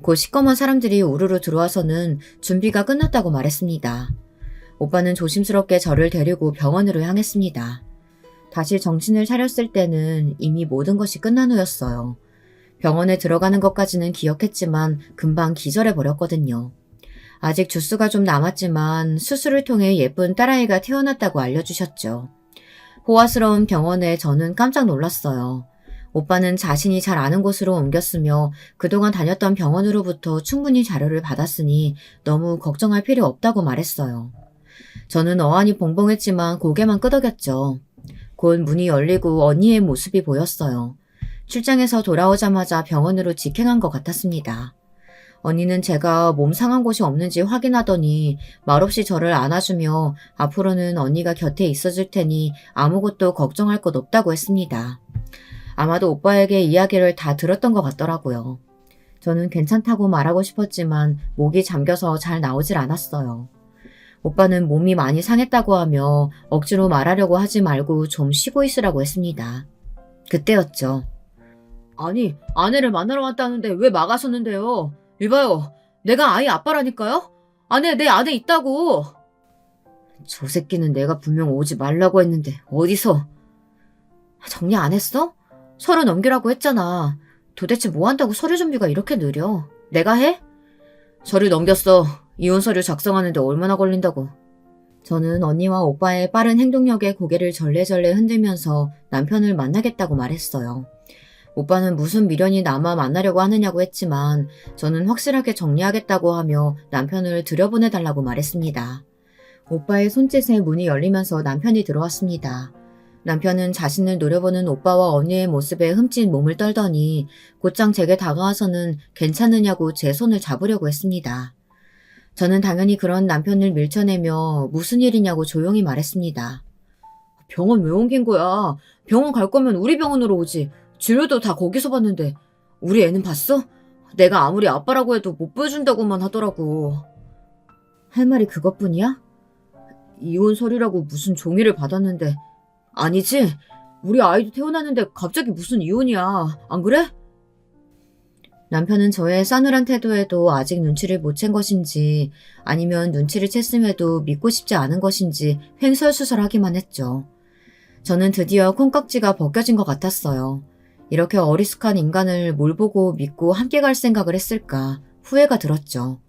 곧 시꺼먼 사람들이 우르르 들어와서는 준비가 끝났다고 말했습니다. 오빠는 조심스럽게 저를 데리고 병원으로 향했습니다. 다시 정신을 차렸을 때는 이미 모든 것이 끝난 후였어요. 병원에 들어가는 것까지는 기억했지만 금방 기절해버렸거든요. 아직 주스가 좀 남았지만 수술을 통해 예쁜 딸아이가 태어났다고 알려주셨죠. 호화스러운 병원에 저는 깜짝 놀랐어요. 오빠는 자신이 잘 아는 곳으로 옮겼으며 그동안 다녔던 병원으로부터 충분히 자료를 받았으니 너무 걱정할 필요 없다고 말했어요. 저는 어안이 봉봉했지만 고개만 끄덕였죠. 곧 문이 열리고 언니의 모습이 보였어요. 출장에서 돌아오자마자 병원으로 직행한 것 같았습니다. 언니는 제가 몸 상한 곳이 없는지 확인하더니 말없이 저를 안아주며 앞으로는 언니가 곁에 있어줄 테니 아무것도 걱정할 것 없다고 했습니다. 아마도 오빠에게 이야기를 다 들었던 것 같더라고요. 저는 괜찮다고 말하고 싶었지만 목이 잠겨서 잘 나오질 않았어요. 오빠는 몸이 많이 상했다고 하며 억지로 말하려고 하지 말고 좀 쉬고 있으라고 했습니다. 그때였죠. 아니, 아내를 만나러 왔다는데 왜 막아섰는데요? 이봐요, 내가 아이 아빠라니까요? 내 아내 있다고. 저 새끼는 내가 분명 오지 말라고 했는데 어디서. 정리 안 했어? 서류 넘기라고 했잖아. 도대체 뭐 한다고 서류 준비가 이렇게 느려? 내가 해? 서류 넘겼어. 이혼 서류 작성하는데 얼마나 걸린다고. 저는 언니와 오빠의 빠른 행동력에 고개를 절레절레 흔들면서 남편을 만나겠다고 말했어요. 오빠는 무슨 미련이 남아 만나려고 하느냐고 했지만 저는 확실하게 정리하겠다고 하며 남편을 들여보내달라고 말했습니다. 오빠의 손짓에 문이 열리면서 남편이 들어왔습니다. 남편은 자신을 노려보는 오빠와 언니의 모습에 흠칫 몸을 떨더니 곧장 제게 다가와서는 괜찮으냐고 제 손을 잡으려고 했습니다. 저는 당연히 그런 남편을 밀쳐내며 무슨 일이냐고 조용히 말했습니다. 병원 왜 옮긴 거야? 병원 갈 거면 우리 병원으로 오지. 진료도 다 거기서 봤는데 우리 애는 봤어? 내가 아무리 아빠라고 해도 못 보여준다고만 하더라고. 할 말이 그것뿐이야? 이혼 서류라고 무슨 종이를 받았는데. 아니지? 우리 아이도 태어났는데 갑자기 무슨 이혼이야. 안 그래? 남편은 저의 싸늘한 태도에도 아직 눈치를 못 챈 것인지 아니면 눈치를 챘음에도 믿고 싶지 않은 것인지 횡설수설하기만 했죠. 저는 드디어 콩깍지가 벗겨진 것 같았어요. 이렇게 어리숙한 인간을 뭘 보고 믿고 함께 갈 생각을 했을까 후회가 들었죠.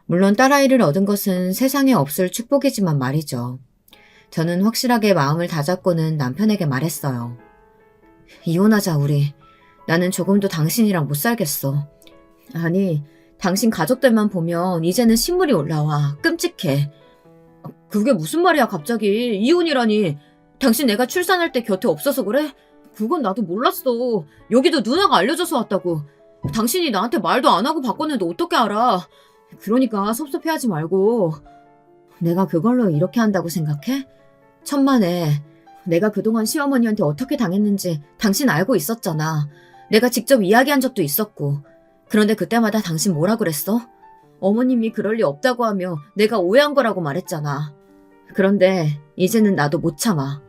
물론 딸아이를 얻은 것은 세상에 없을 축복이지만 말이죠. 저는 확실하게 마음을 다잡고는 남편에게 말했어요. 이혼하자, 우리. 나는 조금도 당신이랑 못 살겠어. 아니, 당신 가족들만 보면 이제는 신물이 올라와. 끔찍해. 그게 무슨 말이야, 갑자기. 이혼이라니. 당신 내가 출산할 때 곁에 없어서 그래? 그건 나도 몰랐어. 여기도 누나가 알려줘서 왔다고. 당신이 나한테 말도 안 하고 바꿨는데 어떻게 알아? 그러니까 섭섭해하지 말고. 내가 그걸로 이렇게 한다고 생각해? 천만에. 내가 그동안 시어머니한테 어떻게 당했는지 당신 알고 있었잖아. 내가 직접 이야기한 적도 있었고. 그런데 그때마다 당신 뭐라 그랬어? 어머님이 그럴 리 없다고 하며 내가 오해한 거라고 말했잖아. 그런데 이제는 나도 못 참아.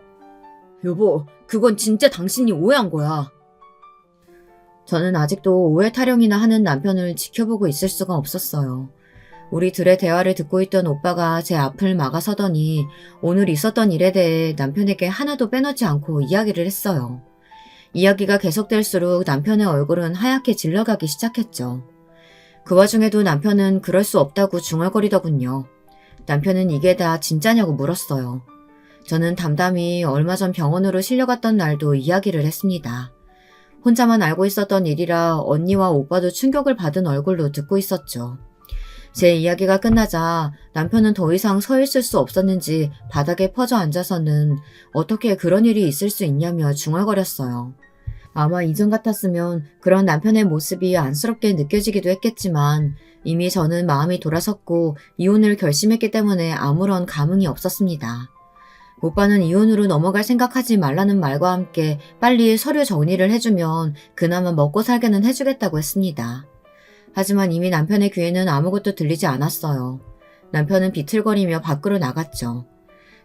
여보, 그건 진짜 당신이 오해한 거야. 저는 아직도 오해 타령이나 하는 남편을 지켜보고 있을 수가 없었어요. 우리 둘의 대화를 듣고 있던 오빠가 제 앞을 막아서더니 오늘 있었던 일에 대해 남편에게 하나도 빼놓지 않고 이야기를 했어요. 이야기가 계속될수록 남편의 얼굴은 하얗게 질러가기 시작했죠. 그 와중에도 남편은 그럴 수 없다고 중얼거리더군요. 남편은 이게 다 진짜냐고 물었어요. 저는 담담히 얼마 전 병원으로 실려갔던 날도 이야기를 했습니다. 혼자만 알고 있었던 일이라 언니와 오빠도 충격을 받은 얼굴로 듣고 있었죠. 제 이야기가 끝나자 남편은 더 이상 서 있을 수 없었는지 바닥에 퍼져 앉아서는 어떻게 그런 일이 있을 수 있냐며 중얼거렸어요. 아마 이전 같았으면 그런 남편의 모습이 안쓰럽게 느껴지기도 했겠지만 이미 저는 마음이 돌아섰고 이혼을 결심했기 때문에 아무런 감흥이 없었습니다. 오빠는 이혼으로 넘어갈 생각하지 말라는 말과 함께 빨리 서류 정리를 해주면 그나마 먹고 살게는 해주겠다고 했습니다. 하지만 이미 남편의 귀에는 아무것도 들리지 않았어요. 남편은 비틀거리며 밖으로 나갔죠.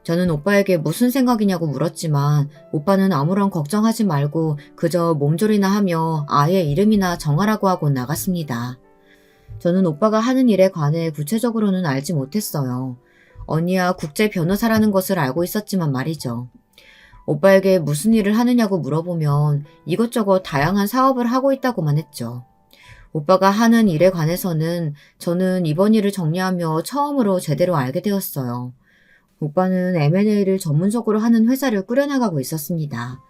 저는 오빠에게 무슨 생각이냐고 물었지만 오빠는 아무런 걱정하지 말고 그저 몸조리나 하며 아예 이름이나 정하라고 하고 나갔습니다. 저는 오빠가 하는 일에 관해 구체적으로는 알지 못했어요. 언니야 국제 변호사라는 것을 알고 있었지만 말이죠. 오빠에게 무슨 일을 하느냐고 물어보면 이것저것 다양한 사업을 하고 있다고만 했죠. 오빠가 하는 일에 관해서는 저는 이번 일을 정리하며 처음으로 제대로 알게 되었어요. 오빠는 M&A를 전문적으로 하는 회사를 꾸려나가고 있었습니다.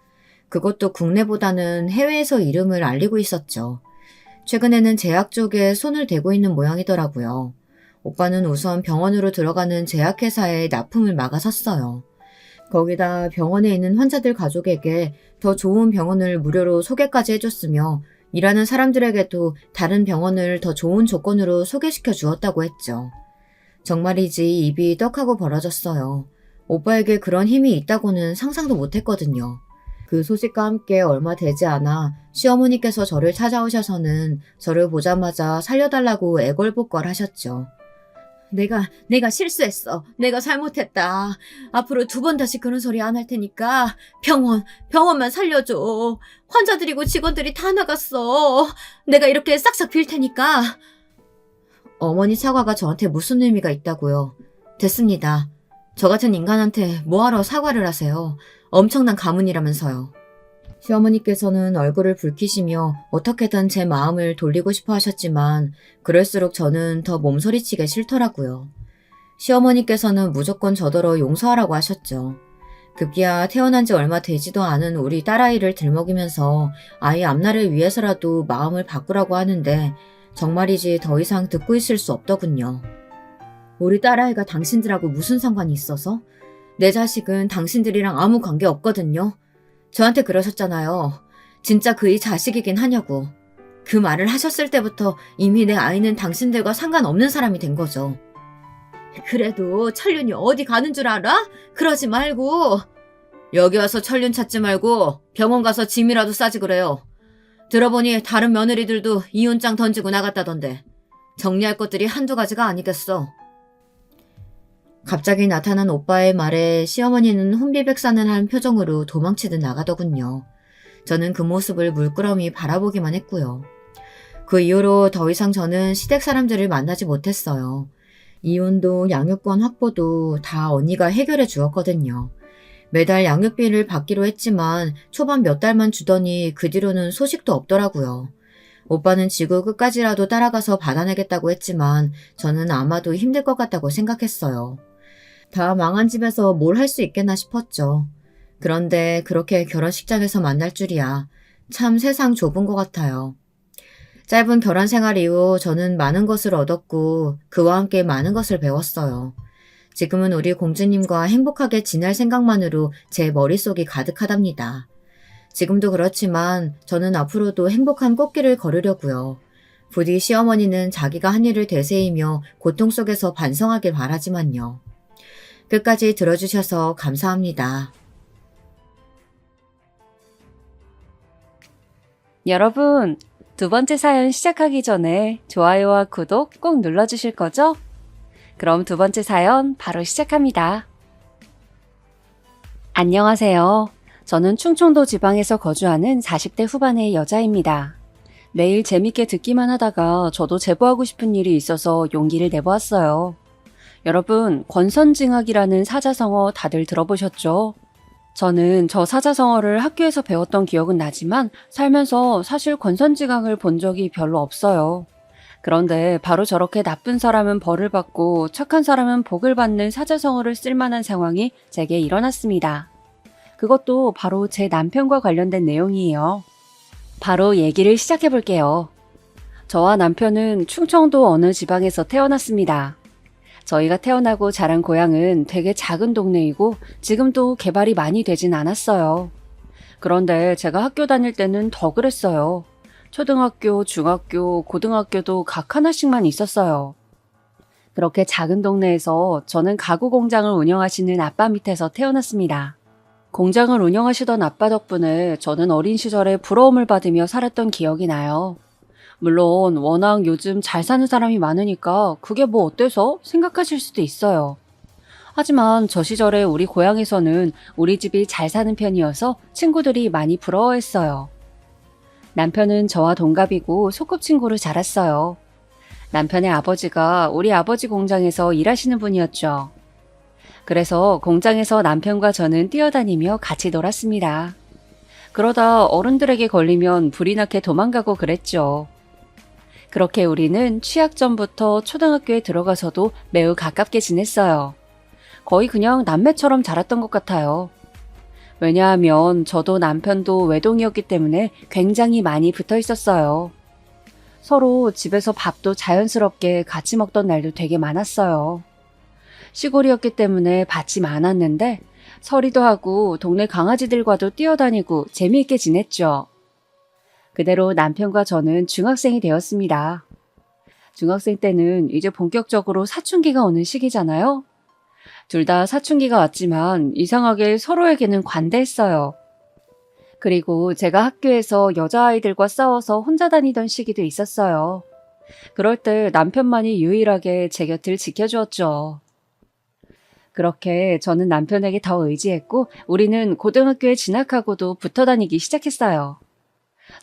그것도 국내보다는 해외에서 이름을 알리고 있었죠. 최근에는 제약 쪽에 손을 대고 있는 모양이더라고요. 오빠는 우선 병원으로 들어가는 제약회사에 납품을 막아섰어요. 거기다 병원에 있는 환자들 가족에게 더 좋은 병원을 무료로 소개까지 해줬으며 일하는 사람들에게도 다른 병원을 더 좋은 조건으로 소개시켜 주었다고 했죠. 정말이지 입이 떡하고 벌어졌어요. 오빠에게 그런 힘이 있다고는 상상도 못했거든요. 그 소식과 함께 얼마 되지 않아 시어머니께서 저를 찾아오셔서는 저를 보자마자 살려달라고 애걸복걸 하셨죠. 내가 실수했어. 내가 잘못했다. 앞으로 2번 다시 그런 소리 안 할 테니까 병원만 살려줘. 환자들이고 직원들이 다 나갔어. 내가 이렇게 싹싹 빌 테니까. 어머니 사과가 저한테 무슨 의미가 있다고요. 됐습니다. 저 같은 인간한테 뭐하러 사과를 하세요. 엄청난 가문이라면서요. 시어머니께서는 얼굴을 붉히시며 어떻게든 제 마음을 돌리고 싶어 하셨지만 그럴수록 저는 더 몸서리치게 싫더라고요. 시어머니께서는 무조건 저더러 용서하라고 하셨죠. 급기야 태어난 지 얼마 되지도 않은 우리 딸아이를 들먹이면서 아이 앞날을 위해서라도 마음을 바꾸라고 하는데 정말이지 더 이상 듣고 있을 수 없더군요. 우리 딸아이가 당신들하고 무슨 상관이 있어서? 내 자식은 당신들이랑 아무 관계 없거든요. 저한테 그러셨잖아요. 진짜 그의 자식이긴 하냐고. 그 말을 하셨을 때부터 이미 내 아이는 당신들과 상관없는 사람이 된 거죠. 그래도 천륜이 어디 가는 줄 알아? 그러지 말고. 여기 와서 천륜 찾지 말고 병원 가서 짐이라도 싸지 그래요. 들어보니 다른 며느리들도 이혼장 던지고 나갔다던데 정리할 것들이 한두 가지가 아니겠어. 갑자기 나타난 오빠의 말에 시어머니는 혼비백산한 표정으로 도망치듯 나가더군요. 저는 그 모습을 물끄러미 바라보기만 했고요. 그 이후로 더 이상 저는 시댁 사람들을 만나지 못했어요. 이혼도 양육권 확보도 다 언니가 해결해 주었거든요. 매달 양육비를 받기로 했지만 초반 몇 달만 주더니 그 뒤로는 소식도 없더라고요. 오빠는 지구 끝까지라도 따라가서 받아내겠다고 했지만 저는 아마도 힘들 것 같다고 생각했어요. 다 망한 집에서 뭘 할 수 있겠나 싶었죠. 그런데 그렇게 결혼식장에서 만날 줄이야. 참 세상 좁은 것 같아요. 짧은 결혼 생활 이후 저는 많은 것을 얻었고 그와 함께 많은 것을 배웠어요. 지금은 우리 공주님과 행복하게 지낼 생각만으로 제 머릿속이 가득하답니다. 지금도 그렇지만 저는 앞으로도 행복한 꽃길을 걸으려고요. 부디 시어머니는 자기가 한 일을 되새이며 고통 속에서 반성하길 바라지만요. 끝까지 들어주셔서 감사합니다. 여러분, 두 번째 사연 시작하기 전에 좋아요와 구독 꼭 눌러주실 거죠? 그럼 두 번째 사연 바로 시작합니다. 안녕하세요. 저는 충청도 지방에서 거주하는 40대 후반의 여자입니다. 매일 재밌게 듣기만 하다가 저도 제보하고 싶은 일이 있어서 용기를 내보았어요. 여러분, 권선징악이라는 사자성어 다들 들어보셨죠? 저는 저 사자성어를 학교에서 배웠던 기억은 나지만 살면서 사실 권선징악을 본 적이 별로 없어요. 그런데 바로 저렇게 나쁜 사람은 벌을 받고 착한 사람은 복을 받는 사자성어를 쓸 만한 상황이 제게 일어났습니다. 그것도 바로 제 남편과 관련된 내용이에요. 바로 얘기를 시작해 볼게요. 저와 남편은 충청도 어느 지방에서 태어났습니다. 저희가 태어나고 자란 고향은 되게 작은 동네이고 지금도 개발이 많이 되진 않았어요. 그런데 제가 학교 다닐 때는 더 그랬어요. 초등학교, 중학교, 고등학교도 각 하나씩만 있었어요. 그렇게 작은 동네에서 저는 가구 공장을 운영하시는 아빠 밑에서 태어났습니다. 공장을 운영하시던 아빠 덕분에 저는 어린 시절에 부러움을 받으며 살았던 기억이 나요. 물론 워낙 요즘 잘 사는 사람이 많으니까 그게 뭐 어때서 생각하실 수도 있어요. 하지만 저 시절에 우리 고향에서는 우리 집이 잘 사는 편이어서 친구들이 많이 부러워했어요. 남편은 저와 동갑이고 소꿉친구로 자랐어요. 남편의 아버지가 우리 아버지 공장에서 일하시는 분이었죠. 그래서 공장에서 남편과 저는 뛰어다니며 같이 놀았습니다. 그러다 어른들에게 걸리면 불이 나게 도망가고 그랬죠. 그렇게 우리는 취학 전부터 초등학교에 들어가서도 매우 가깝게 지냈어요. 거의 그냥 남매처럼 자랐던 것 같아요. 왜냐하면 저도 남편도 외동이었기 때문에 굉장히 많이 붙어 있었어요. 서로 집에서 밥도 자연스럽게 같이 먹던 날도 되게 많았어요. 시골이었기 때문에 밭이 많았는데 서리도 하고 동네 강아지들과도 뛰어다니고 재미있게 지냈죠. 그대로 남편과 저는 중학생이 되었습니다. 중학생 때는 이제 본격적으로 사춘기가 오는 시기잖아요. 둘 다 사춘기가 왔지만 이상하게 서로에게는 관대했어요. 그리고 제가 학교에서 여자아이들과 싸워서 혼자 다니던 시기도 있었어요. 그럴 때 남편만이 유일하게 제 곁을 지켜주었죠. 그렇게 저는 남편에게 더 의지했고 우리는 고등학교에 진학하고도 붙어 다니기 시작했어요.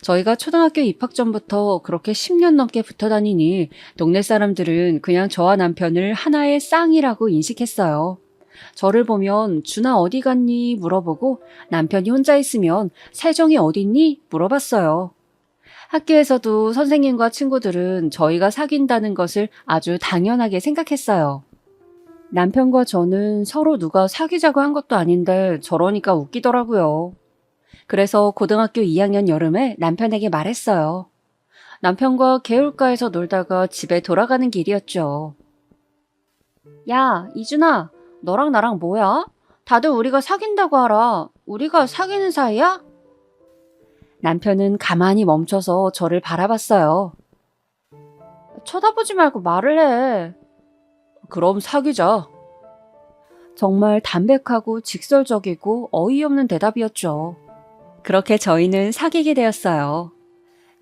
저희가 초등학교 입학 전부터 그렇게 10년 넘게 붙어 다니니 동네 사람들은 그냥 저와 남편을 하나의 쌍이라고 인식했어요. 저를 보면 준아 어디 갔니? 물어보고 남편이 혼자 있으면 세정이 어딨니? 물어봤어요. 학교에서도 선생님과 친구들은 저희가 사귄다는 것을 아주 당연하게 생각했어요. 남편과 저는 서로 누가 사귀자고 한 것도 아닌데 저러니까 웃기더라고요. 그래서 고등학교 2학년 여름에 남편에게 말했어요. 남편과 개울가에서 놀다가 집에 돌아가는 길이었죠. 야, 이준아, 너랑 나랑 뭐야? 다들 우리가 사귄다고 알아. 우리가 사귀는 사이야? 남편은 가만히 멈춰서 저를 바라봤어요. 쳐다보지 말고 말을 해. 그럼 사귀자. 정말 담백하고 직설적이고 어이없는 대답이었죠. 그렇게 저희는 사귀게 되었어요.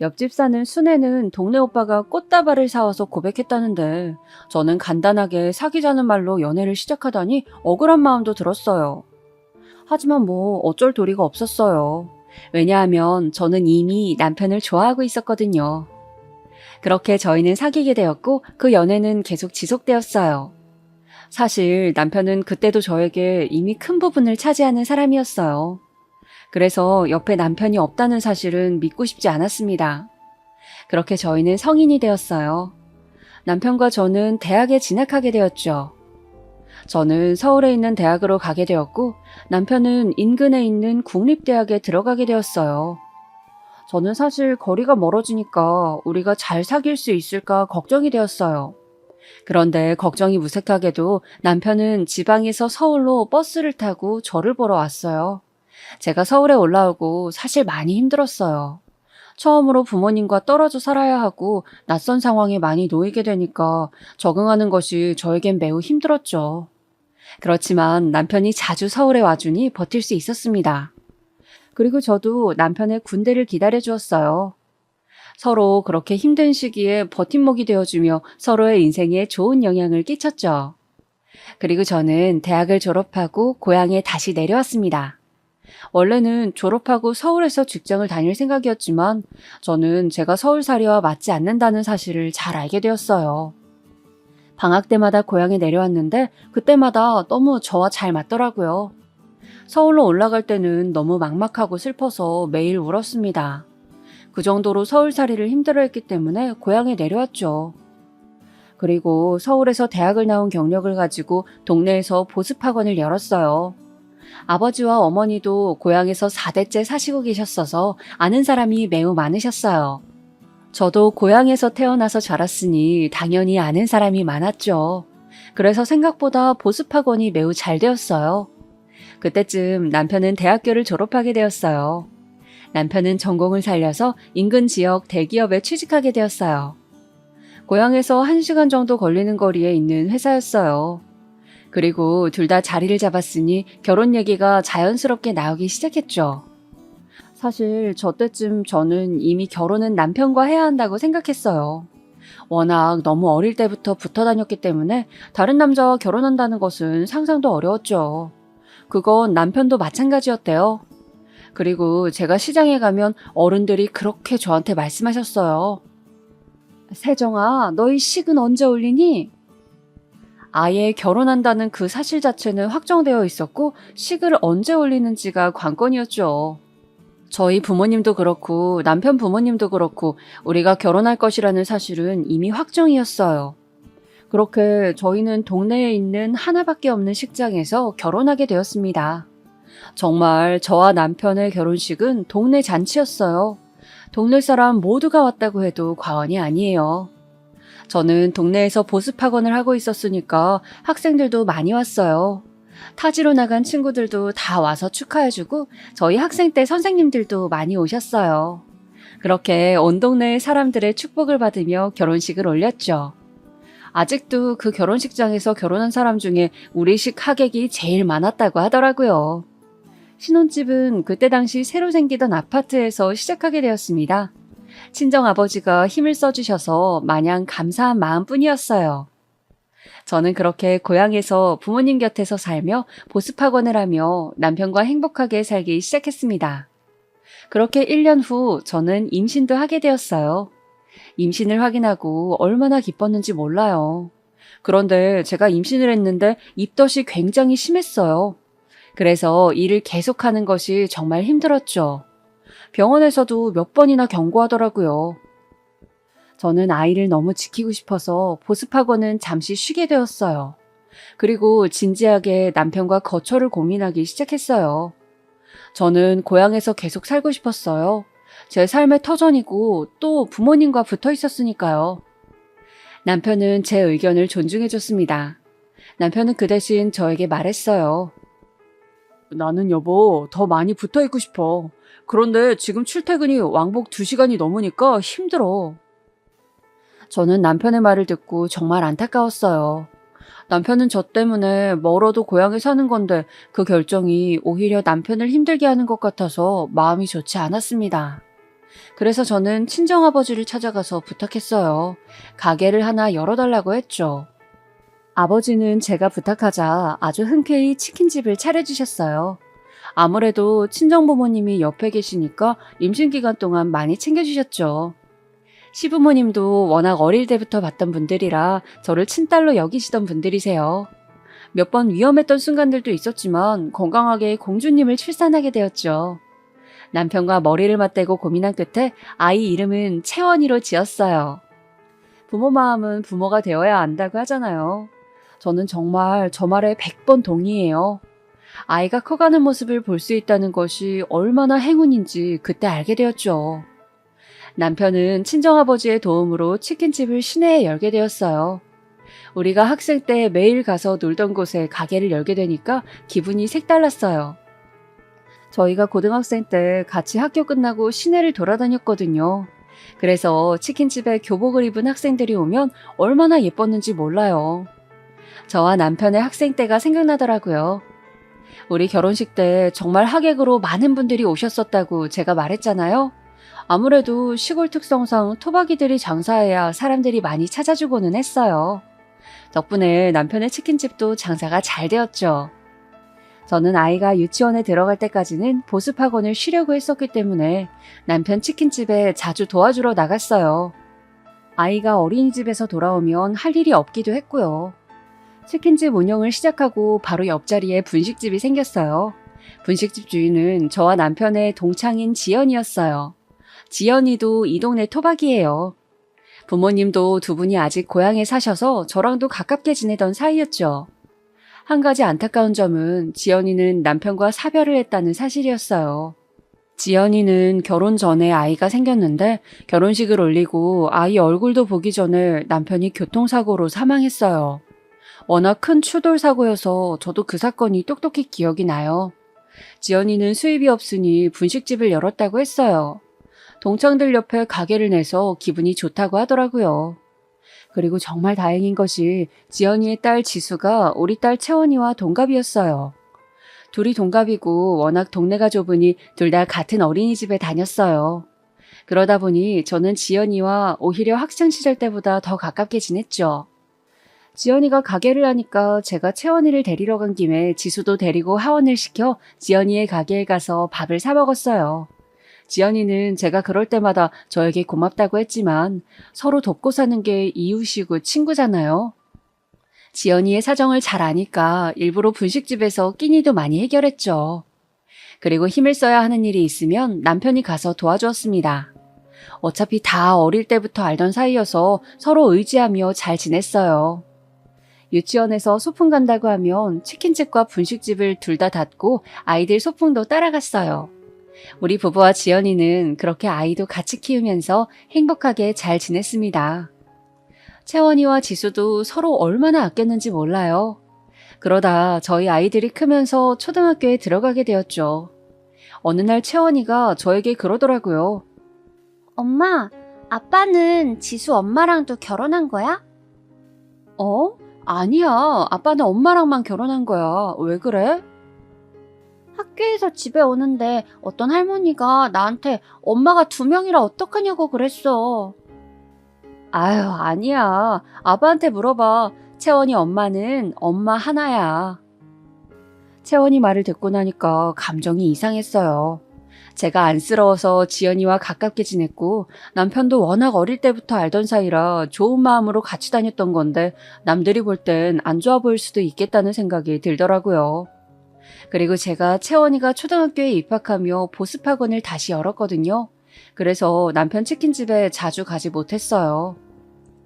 옆집 사는 순애는 동네 오빠가 꽃다발을 사와서 고백했다는데 저는 간단하게 사귀자는 말로 연애를 시작하다니 억울한 마음도 들었어요. 하지만 뭐 어쩔 도리가 없었어요. 왜냐하면 저는 이미 남편을 좋아하고 있었거든요. 그렇게 저희는 사귀게 되었고 그 연애는 계속 지속되었어요. 사실 남편은 그때도 저에게 이미 큰 부분을 차지하는 사람이었어요. 그래서 옆에 남편이 없다는 사실은 믿고 싶지 않았습니다. 그렇게 저희는 성인이 되었어요. 남편과 저는 대학에 진학하게 되었죠. 저는 서울에 있는 대학으로 가게 되었고 남편은 인근에 있는 국립대학에 들어가게 되었어요. 저는 사실 거리가 멀어지니까 우리가 잘 사귈 수 있을까 걱정이 되었어요. 그런데 걱정이 무색하게도 남편은 지방에서 서울로 버스를 타고 저를 보러 왔어요. 제가 서울에 올라오고 사실 많이 힘들었어요. 처음으로 부모님과 떨어져 살아야 하고 낯선 상황에 많이 놓이게 되니까 적응하는 것이 저에겐 매우 힘들었죠. 그렇지만 남편이 자주 서울에 와주니 버틸 수 있었습니다. 그리고 저도 남편의 군대를 기다려 주었어요. 서로 그렇게 힘든 시기에 버팀목이 되어주며 서로의 인생에 좋은 영향을 끼쳤죠. 그리고 저는 대학을 졸업하고 고향에 다시 내려왔습니다. 원래는 졸업하고 서울에서 직장을 다닐 생각이었지만 저는 제가 서울살이와 맞지 않는다는 사실을 잘 알게 되었어요. 방학 때마다 고향에 내려왔는데 그때마다 너무 저와 잘 맞더라고요. 서울로 올라갈 때는 너무 막막하고 슬퍼서 매일 울었습니다. 그 정도로 서울살이를 힘들어했기 때문에 고향에 내려왔죠. 그리고 서울에서 대학을 나온 경력을 가지고 동네에서 보습학원을 열었어요. 아버지와 어머니도 고향에서 4대째 사시고 계셨어서 아는 사람이 매우 많으셨어요. 저도 고향에서 태어나서 자랐으니 당연히 아는 사람이 많았죠. 그래서 생각보다 보습학원이 매우 잘 되었어요. 그때쯤 남편은 대학교를 졸업하게 되었어요. 남편은 전공을 살려서 인근 지역 대기업에 취직하게 되었어요. 고향에서 1시간 정도 걸리는 거리에 있는 회사였어요. 그리고 둘 다 자리를 잡았으니 결혼 얘기가 자연스럽게 나오기 시작했죠. 사실 저 때쯤 저는 이미 결혼은 남편과 해야 한다고 생각했어요. 워낙 너무 어릴 때부터 붙어 다녔기 때문에 다른 남자와 결혼한다는 것은 상상도 어려웠죠. 그건 남편도 마찬가지였대요. 그리고 제가 시장에 가면 어른들이 그렇게 저한테 말씀하셨어요. 세정아, 너희 식은 언제 올리니? 아예 결혼한다는 그 사실 자체는 확정되어 있었고 식을 언제 올리는지가 관건이었죠. 저희 부모님도 그렇고 남편 부모님도 그렇고 우리가 결혼할 것이라는 사실은 이미 확정이었어요. 그렇게 저희는 동네에 있는 하나밖에 없는 식장에서 결혼하게 되었습니다. 정말 저와 남편의 결혼식은 동네 잔치였어요. 동네 사람 모두가 왔다고 해도 과언이 아니에요. 저는 동네에서 보습학원을 하고 있었으니까 학생들도 많이 왔어요. 타지로 나간 친구들도 다 와서 축하해주고 저희 학생 때 선생님들도 많이 오셨어요. 그렇게 온 동네의 사람들의 축복을 받으며 결혼식을 올렸죠. 아직도 그 결혼식장에서 결혼한 사람 중에 우리식 하객이 제일 많았다고 하더라고요. 신혼집은 그때 당시 새로 생기던 아파트에서 시작하게 되었습니다. 친정아버지가 힘을 써주셔서 마냥 감사한 마음뿐이었어요. 저는 그렇게 고향에서 부모님 곁에서 살며 보습학원을 하며 남편과 행복하게 살기 시작했습니다. 그렇게 1년 후 저는 임신도 하게 되었어요. 임신을 확인하고 얼마나 기뻤는지 몰라요. 그런데 제가 임신을 했는데 입덧이 굉장히 심했어요. 그래서 일을 계속하는 것이 정말 힘들었죠. 병원에서도 몇 번이나 경고하더라고요. 저는 아이를 너무 지키고 싶어서 보습학원은 잠시 쉬게 되었어요. 그리고 진지하게 남편과 거처를 고민하기 시작했어요. 저는 고향에서 계속 살고 싶었어요. 제 삶의 터전이고 또 부모님과 붙어 있었으니까요. 남편은 제 의견을 존중해줬습니다. 남편은 그 대신 저에게 말했어요. 나는 여보, 더 많이 붙어 있고 싶어. 그런데 지금 출퇴근이 왕복 2시간이 넘으니까 힘들어. 저는 남편의 말을 듣고 정말 안타까웠어요. 남편은 저 때문에 멀어도 고향에 사는 건데 그 결정이 오히려 남편을 힘들게 하는 것 같아서 마음이 좋지 않았습니다. 그래서 저는 친정아버지를 찾아가서 부탁했어요. 가게를 하나 열어달라고 했죠. 아버지는 제가 부탁하자 아주 흔쾌히 치킨집을 차려주셨어요. 아무래도 친정부모님이 옆에 계시니까 임신 기간 동안 많이 챙겨주셨죠. 시부모님도 워낙 어릴 때부터 봤던 분들이라 저를 친딸로 여기시던 분들이세요. 몇 번 위험했던 순간들도 있었지만 건강하게 공주님을 출산하게 되었죠. 남편과 머리를 맞대고 고민한 끝에 아이 이름은 채원이로 지었어요. 부모 마음은 부모가 되어야 안다고 하잖아요. 저는 정말 저 말에 100번 동의해요. 아이가 커가는 모습을 볼 수 있다는 것이 얼마나 행운인지 그때 알게 되었죠. 남편은 친정아버지의 도움으로 치킨집을 시내에 열게 되었어요. 우리가 학생 때 매일 가서 놀던 곳에 가게를 열게 되니까 기분이 색달랐어요. 저희가 고등학생 때 같이 학교 끝나고 시내를 돌아다녔거든요. 그래서 치킨집에 교복을 입은 학생들이 오면 얼마나 예뻤는지 몰라요. 저와 남편의 학생 때가 생각나더라고요. 우리 결혼식 때 정말 하객으로 많은 분들이 오셨었다고 제가 말했잖아요. 아무래도 시골 특성상 토박이들이 장사해야 사람들이 많이 찾아주고는 했어요. 덕분에 남편의 치킨집도 장사가 잘 되었죠. 저는 아이가 유치원에 들어갈 때까지는 보습학원을 쉬려고 했었기 때문에 남편 치킨집에 자주 도와주러 나갔어요. 아이가 어린이집에서 돌아오면 할 일이 없기도 했고요. 치킨집 운영을 시작하고 바로 옆자리에 분식집이 생겼어요. 분식집 주인은 저와 남편의 동창인 지연이었어요. 지연이도 이 동네 토박이에요. 부모님도 두 분이 아직 고향에 사셔서 저랑도 가깝게 지내던 사이였죠. 한 가지 안타까운 점은 지연이는 남편과 사별을 했다는 사실이었어요. 지연이는 결혼 전에 아이가 생겼는데 결혼식을 올리고 아이 얼굴도 보기 전에 남편이 교통사고로 사망했어요. 워낙 큰 추돌 사고여서 저도 그 사건이 똑똑히 기억이 나요. 지연이는 수입이 없으니 분식집을 열었다고 했어요. 동창들 옆에 가게를 내서 기분이 좋다고 하더라고요. 그리고 정말 다행인 것이 지연이의 딸 지수가 우리 딸 채원이와 동갑이었어요. 둘이 동갑이고 워낙 동네가 좁으니 둘 다 같은 어린이집에 다녔어요. 그러다 보니 저는 지연이와 오히려 학창시절 때보다 더 가깝게 지냈죠. 지연이가 가게를 하니까 제가 채원이를 데리러 간 김에 지수도 데리고 하원을 시켜 지연이의 가게에 가서 밥을 사 먹었어요. 지연이는 제가 그럴 때마다 저에게 고맙다고 했지만 서로 돕고 사는 게 이웃이고 친구잖아요. 지연이의 사정을 잘 아니까 일부러 분식집에서 끼니도 많이 해결했죠. 그리고 힘을 써야 하는 일이 있으면 남편이 가서 도와주었습니다. 어차피 다 어릴 때부터 알던 사이여서 서로 의지하며 잘 지냈어요. 유치원에서 소풍 간다고 하면 치킨집과 분식집을 둘 다 닫고 아이들 소풍도 따라갔어요. 우리 부부와 지연이는 그렇게 아이도 같이 키우면서 행복하게 잘 지냈습니다. 채원이와 지수도 서로 얼마나 아꼈는지 몰라요. 그러다 저희 아이들이 크면서 초등학교에 들어가게 되었죠. 어느 날 채원이가 저에게 그러더라고요. 엄마, 아빠는 지수 엄마랑도 결혼한 거야? 어? 아니야. 아빠는 엄마랑만 결혼한 거야. 왜 그래? 학교에서 집에 오는데 어떤 할머니가 나한테 엄마가 2명이라 어떡하냐고 그랬어. 아유, 아니야. 아빠한테 물어봐. 채원이 엄마는 엄마 하나야. 채원이 말을 듣고 나니까 감정이 이상했어요. 제가 안쓰러워서 지연이와 가깝게 지냈고 남편도 워낙 어릴 때부터 알던 사이라 좋은 마음으로 같이 다녔던 건데 남들이 볼 땐 안 좋아 보일 수도 있겠다는 생각이 들더라고요. 그리고 제가 채원이가 초등학교에 입학하며 보습학원을 다시 열었거든요. 그래서 남편 치킨집에 자주 가지 못했어요.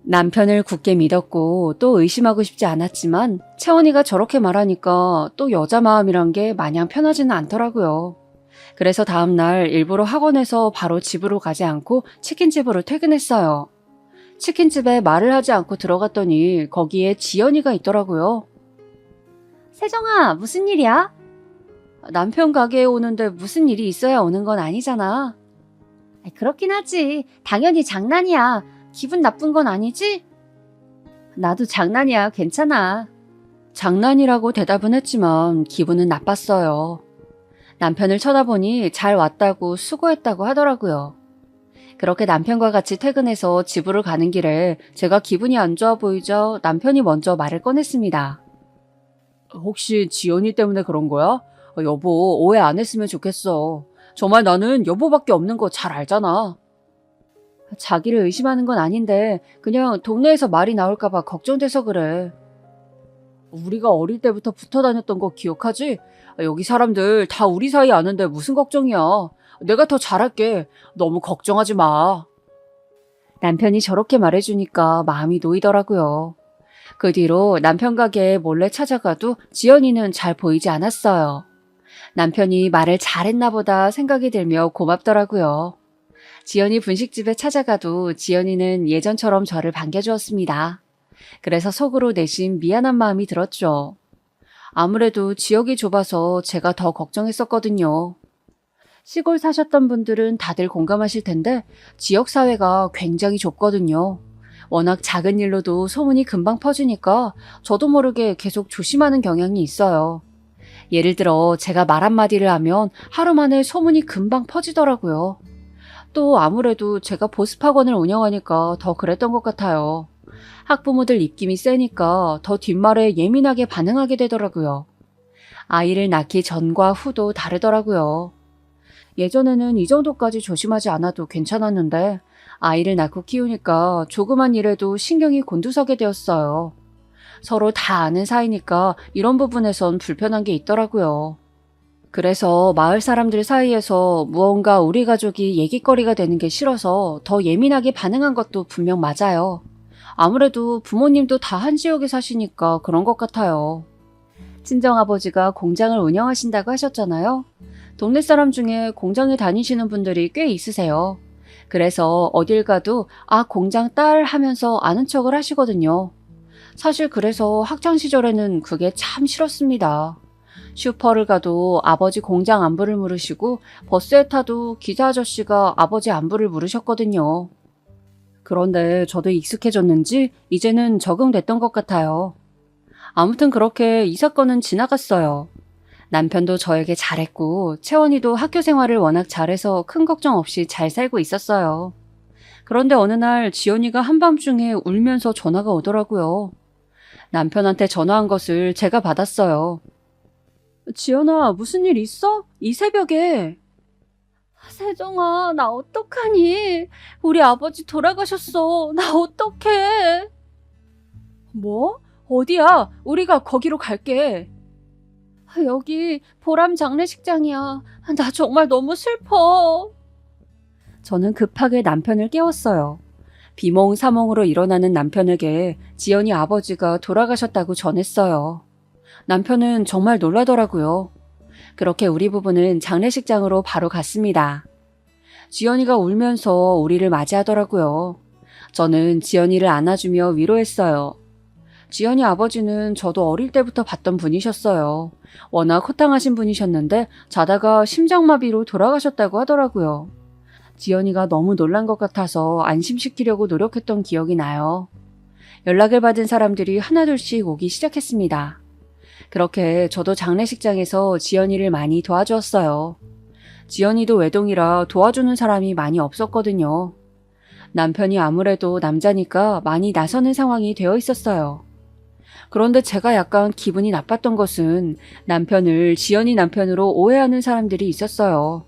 남편을 굳게 믿었고 또 의심하고 싶지 않았지만 채원이가 저렇게 말하니까 또 여자 마음이란 게 마냥 편하지는 않더라고요. 그래서 다음날 일부러 학원에서 바로 집으로 가지 않고 치킨집으로 퇴근했어요. 치킨집에 말을 하지 않고 들어갔더니 거기에 지연이가 있더라고요. 세정아, 무슨 일이야? 남편 가게에 오는데 무슨 일이 있어야 오는 건 아니잖아. 그렇긴 하지. 당연히 장난이야. 기분 나쁜 건 아니지? 나도 장난이야. 괜찮아. 장난이라고 대답은 했지만 기분은 나빴어요. 남편을 쳐다보니 잘 왔다고 수고했다고 하더라고요. 그렇게 남편과 같이 퇴근해서 집으로 가는 길에 제가 기분이 안 좋아 보이자 남편이 먼저 말을 꺼냈습니다. 혹시 지연이 때문에 그런 거야? 여보, 오해 안 했으면 좋겠어. 정말 나는 여보밖에 없는 거 잘 알잖아. 자기를 의심하는 건 아닌데 그냥 동네에서 말이 나올까 봐 걱정돼서 그래. 우리가 어릴 때부터 붙어 다녔던 거 기억하지? 여기 사람들 다 우리 사이 아는데 무슨 걱정이야. 내가 더 잘할게. 너무 걱정하지 마. 남편이 저렇게 말해주니까 마음이 놓이더라고요. 그 뒤로 남편 가게에 몰래 찾아가도 지연이는 잘 보이지 않았어요. 남편이 말을 잘했나 보다 생각이 들며 고맙더라고요. 지연이 분식집에 찾아가도 지연이는 예전처럼 저를 반겨주었습니다. 그래서 속으로 내심 미안한 마음이 들었죠. 아무래도 지역이 좁아서 제가 더 걱정했었거든요. 시골 사셨던 분들은 다들 공감하실 텐데 지역사회가 굉장히 좁거든요. 워낙 작은 일로도 소문이 금방 퍼지니까 저도 모르게 계속 조심하는 경향이 있어요. 예를 들어 제가 말 한마디를 하면 하루 만에 소문이 금방 퍼지더라고요. 또 아무래도 제가 보습학원을 운영하니까 더 그랬던 것 같아요. 학부모들 입김이 세니까 더 뒷말에 예민하게 반응하게 되더라고요. 아이를 낳기 전과 후도 다르더라고요. 예전에는 이 정도까지 조심하지 않아도 괜찮았는데 아이를 낳고 키우니까 조그만 일에도 신경이 곤두서게 되었어요. 서로 다 아는 사이니까 이런 부분에선 불편한 게 있더라고요. 그래서 마을 사람들 사이에서 무언가 우리 가족이 얘기거리가 되는 게 싫어서 더 예민하게 반응한 것도 분명 맞아요. 아무래도 부모님도 다 한 지역에 사시니까 그런 것 같아요. 친정아버지가 공장을 운영하신다고 하셨잖아요. 동네 사람 중에 공장에 다니시는 분들이 꽤 있으세요. 그래서 어딜 가도 아, 공장 딸 하면서 아는 척을 하시거든요. 사실 그래서 학창시절에는 그게 참 싫었습니다. 슈퍼를 가도 아버지 공장 안부를 물으시고 버스에 타도 기사 아저씨가 아버지 안부를 물으셨거든요. 그런데 저도 익숙해졌는지 이제는 적응됐던 것 같아요. 아무튼 그렇게 이 사건은 지나갔어요. 남편도 저에게 잘했고 채원이도 학교 생활을 워낙 잘해서 큰 걱정 없이 잘 살고 있었어요. 그런데 어느 날 지연이가 한밤중에 울면서 전화가 오더라고요. 남편한테 전화한 것을 제가 받았어요. 지연아, 무슨 일 있어? 이 새벽에. 세정아, 나 어떡하니? 우리 아버지 돌아가셨어. 나 어떡해? 뭐? 어디야? 우리가 거기로 갈게. 여기 보람 장례식장이야. 나 정말 너무 슬퍼. 저는 급하게 남편을 깨웠어요. 비몽사몽으로 일어나는 남편에게 지연이 아버지가 돌아가셨다고 전했어요. 남편은 정말 놀라더라고요. 그렇게 우리 부부는 장례식장으로 바로 갔습니다. 지연이가 울면서 우리를 맞이하더라고요. 저는 지연이를 안아주며 위로했어요. 지연이 아버지는 저도 어릴 때부터 봤던 분이셨어요. 워낙 호탕하신 분이셨는데 자다가 심장마비로 돌아가셨다고 하더라고요. 지연이가 너무 놀란 것 같아서 안심시키려고 노력했던 기억이 나요. 연락을 받은 사람들이 하나둘씩 오기 시작했습니다. 그렇게 저도 장례식장에서 지연이를 많이 도와주었어요. 지연이도 외동이라 도와주는 사람이 많이 없었거든요. 남편이 아무래도 남자니까 많이 나서는 상황이 되어 있었어요. 그런데 제가 약간 기분이 나빴던 것은 남편을 지연이 남편으로 오해하는 사람들이 있었어요.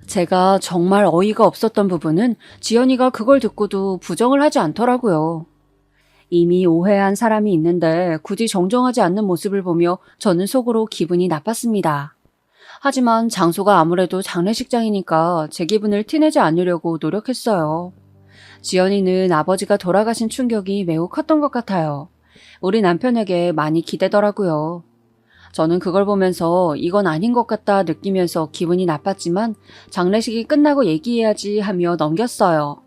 제가 정말 어이가 없었던 부분은 지연이가 그걸 듣고도 부정을 하지 않더라고요. 이미 오해한 사람이 있는데 굳이 정정하지 않는 모습을 보며 저는 속으로 기분이 나빴습니다. 하지만 장소가 아무래도 장례식장이니까 제 기분을 티내지 않으려고 노력했어요. 지연이는 아버지가 돌아가신 충격이 매우 컸던 것 같아요. 우리 남편에게 많이 기대더라고요. 저는 그걸 보면서 이건 아닌 것 같다 느끼면서 기분이 나빴지만 장례식이 끝나고 얘기해야지 하며 넘겼어요.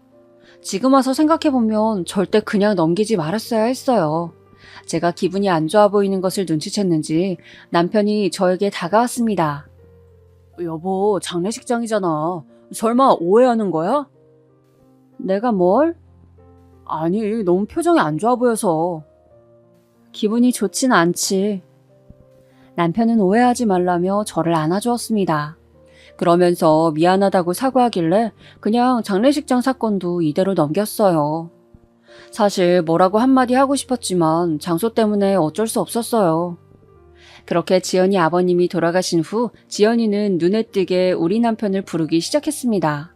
지금 와서 생각해보면 절대 그냥 넘기지 말았어야 했어요. 제가 기분이 안 좋아 보이는 것을 눈치챘는지 남편이 저에게 다가왔습니다. 여보, 장례식장이잖아. 설마 오해하는 거야? 내가 뭘? 아니, 너무 표정이 안 좋아 보여서. 기분이 좋진 않지. 남편은 오해하지 말라며 저를 안아주었습니다. 그러면서 미안하다고 사과하길래 그냥 장례식장 사건도 이대로 넘겼어요. 사실 뭐라고 한마디 하고 싶었지만 장소 때문에 어쩔 수 없었어요. 그렇게 지연이 아버님이 돌아가신 후 지연이는 눈에 띄게 우리 남편을 부르기 시작했습니다.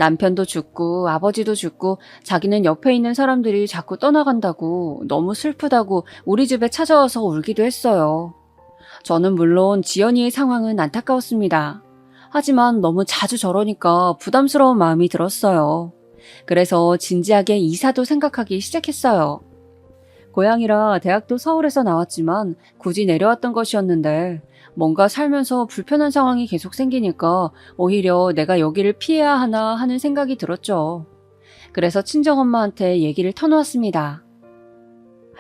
남편도 죽고 아버지도 죽고 자기는 옆에 있는 사람들이 자꾸 떠나간다고 너무 슬프다고 우리 집에 찾아와서 울기도 했어요. 저는 물론 지연이의 상황은 안타까웠습니다. 하지만 너무 자주 저러니까 부담스러운 마음이 들었어요. 그래서 진지하게 이사도 생각하기 시작했어요. 고향이라 대학도 서울에서 나왔지만 굳이 내려왔던 것이었는데 뭔가 살면서 불편한 상황이 계속 생기니까 오히려 내가 여기를 피해야 하나 하는 생각이 들었죠. 그래서 친정엄마한테 얘기를 터놓았습니다.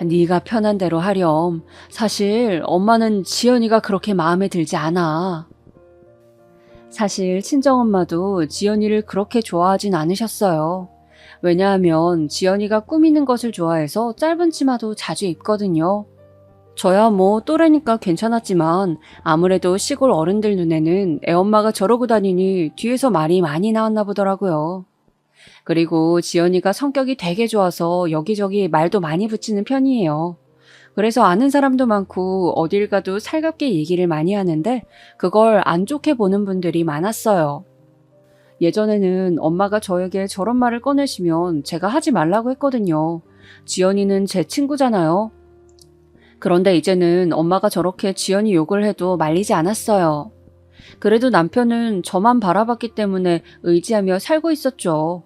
네가 편한 대로 하렴. 사실 엄마는 지연이가 그렇게 마음에 들지 않아. 사실 친정엄마도 지연이를 그렇게 좋아하진 않으셨어요. 왜냐하면 지연이가 꾸미는 것을 좋아해서 짧은 치마도 자주 입거든요. 저야 뭐 또래니까 괜찮았지만 아무래도 시골 어른들 눈에는 애엄마가 저러고 다니니 뒤에서 말이 많이 나왔나 보더라고요. 그리고 지연이가 성격이 되게 좋아서 여기저기 말도 많이 붙이는 편이에요. 그래서 아는 사람도 많고 어딜 가도 살갑게 얘기를 많이 하는데 그걸 안 좋게 보는 분들이 많았어요. 예전에는 엄마가 저에게 저런 말을 꺼내시면 제가 하지 말라고 했거든요. 지연이는 제 친구잖아요. 그런데 이제는 엄마가 저렇게 지연이 욕을 해도 말리지 않았어요. 그래도 남편은 저만 바라봤기 때문에 의지하며 살고 있었죠.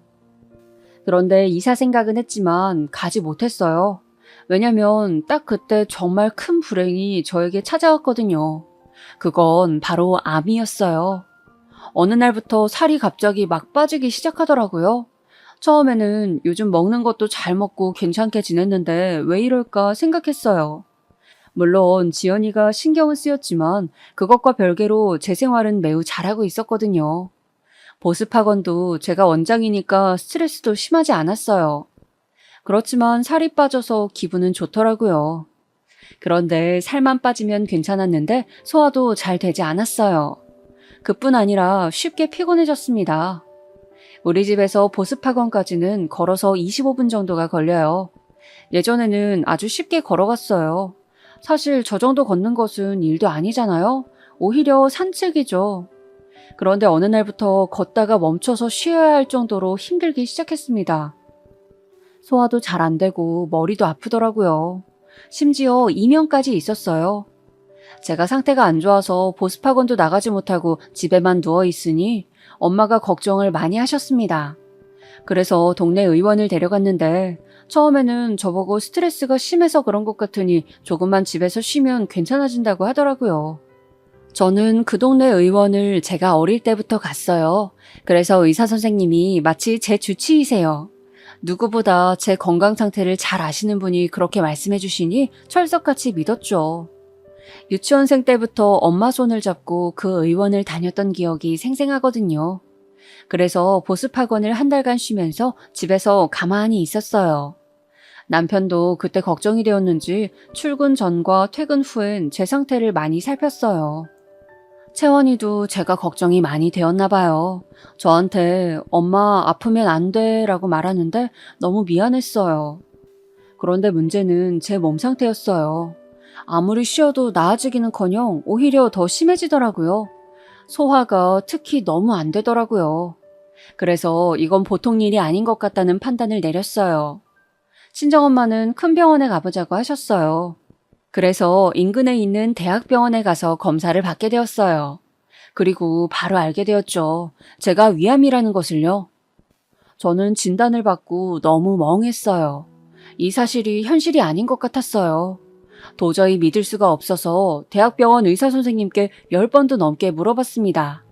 그런데 이사 생각은 했지만 가지 못했어요. 왜냐면 딱 그때 정말 큰 불행이 저에게 찾아왔거든요. 그건 바로 암이었어요. 어느 날부터 살이 갑자기 막 빠지기 시작하더라고요. 처음에는 요즘 먹는 것도 잘 먹고 괜찮게 지냈는데 왜 이럴까 생각했어요. 물론 지연이가 신경은 쓰였지만 그것과 별개로 제 생활은 매우 잘하고 있었거든요. 보습학원도 제가 원장이니까 스트레스도 심하지 않았어요. 그렇지만 살이 빠져서 기분은 좋더라고요. 그런데 살만 빠지면 괜찮았는데 소화도 잘 되지 않았어요. 그뿐 아니라 쉽게 피곤해졌습니다. 우리 집에서 보습학원까지는 걸어서 25분 정도가 걸려요. 예전에는 아주 쉽게 걸어갔어요. 사실 저 정도 걷는 것은 일도 아니잖아요. 오히려 산책이죠. 그런데 어느 날부터 걷다가 멈춰서 쉬어야 할 정도로 힘들기 시작했습니다. 소화도 잘 안 되고 머리도 아프더라고요. 심지어 이명까지 있었어요. 제가 상태가 안 좋아서 보습학원도 나가지 못하고 집에만 누워 있으니 엄마가 걱정을 많이 하셨습니다. 그래서 동네 의원을 데려갔는데 처음에는 저보고 스트레스가 심해서 그런 것 같으니 조금만 집에서 쉬면 괜찮아진다고 하더라고요. 저는 그 동네 의원을 제가 어릴 때부터 갔어요. 그래서 의사 선생님이 마치 제 주치의세요. 누구보다 제 건강 상태를 잘 아시는 분이 그렇게 말씀해 주시니 철석같이 믿었죠. 유치원생 때부터 엄마 손을 잡고 그 의원을 다녔던 기억이 생생하거든요. 그래서 보습학원을 한 달간 쉬면서 집에서 가만히 있었어요. 남편도 그때 걱정이 되었는지 출근 전과 퇴근 후엔 제 상태를 많이 살폈어요. 채원이도 제가 걱정이 많이 되었나 봐요. 저한테 엄마 아프면 안 돼 라고 말하는데 너무 미안했어요. 그런데 문제는 제 몸 상태였어요. 아무리 쉬어도 나아지기는커녕 오히려 더 심해지더라고요. 소화가 특히 너무 안 되더라고요. 그래서 이건 보통 일이 아닌 것 같다는 판단을 내렸어요. 친정엄마는 큰 병원에 가보자고 하셨어요. 그래서 인근에 있는 대학병원에 가서 검사를 받게 되었어요. 그리고 바로 알게 되었죠. 제가 위암이라는 것을요. 저는 진단을 받고 너무 멍했어요. 이 사실이 현실이 아닌 것 같았어요. 도저히 믿을 수가 없어서 대학병원 의사 선생님께 10번도 넘게 물어봤습니다.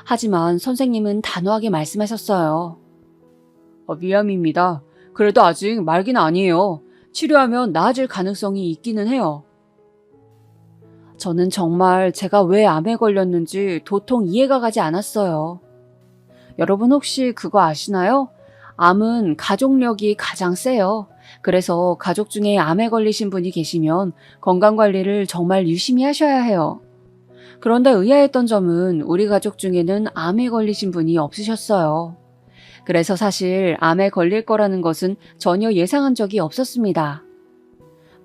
하지만 선생님은 단호하게 말씀하셨어요. 위암입니다. 그래도 아직 말기는 아니에요. 치료하면 나아질 가능성이 있기는 해요. 저는 정말 제가 왜 암에 걸렸는지 도통 이해가 가지 않았어요. 여러분 혹시 그거 아시나요? 암은 가족력이 가장 세요. 그래서 가족 중에 암에 걸리신 분이 계시면 건강관리를 정말 유심히 하셔야 해요. 그런데 의아했던 점은 우리 가족 중에는 암에 걸리신 분이 없으셨어요. 그래서 사실 암에 걸릴 거라는 것은 전혀 예상한 적이 없었습니다.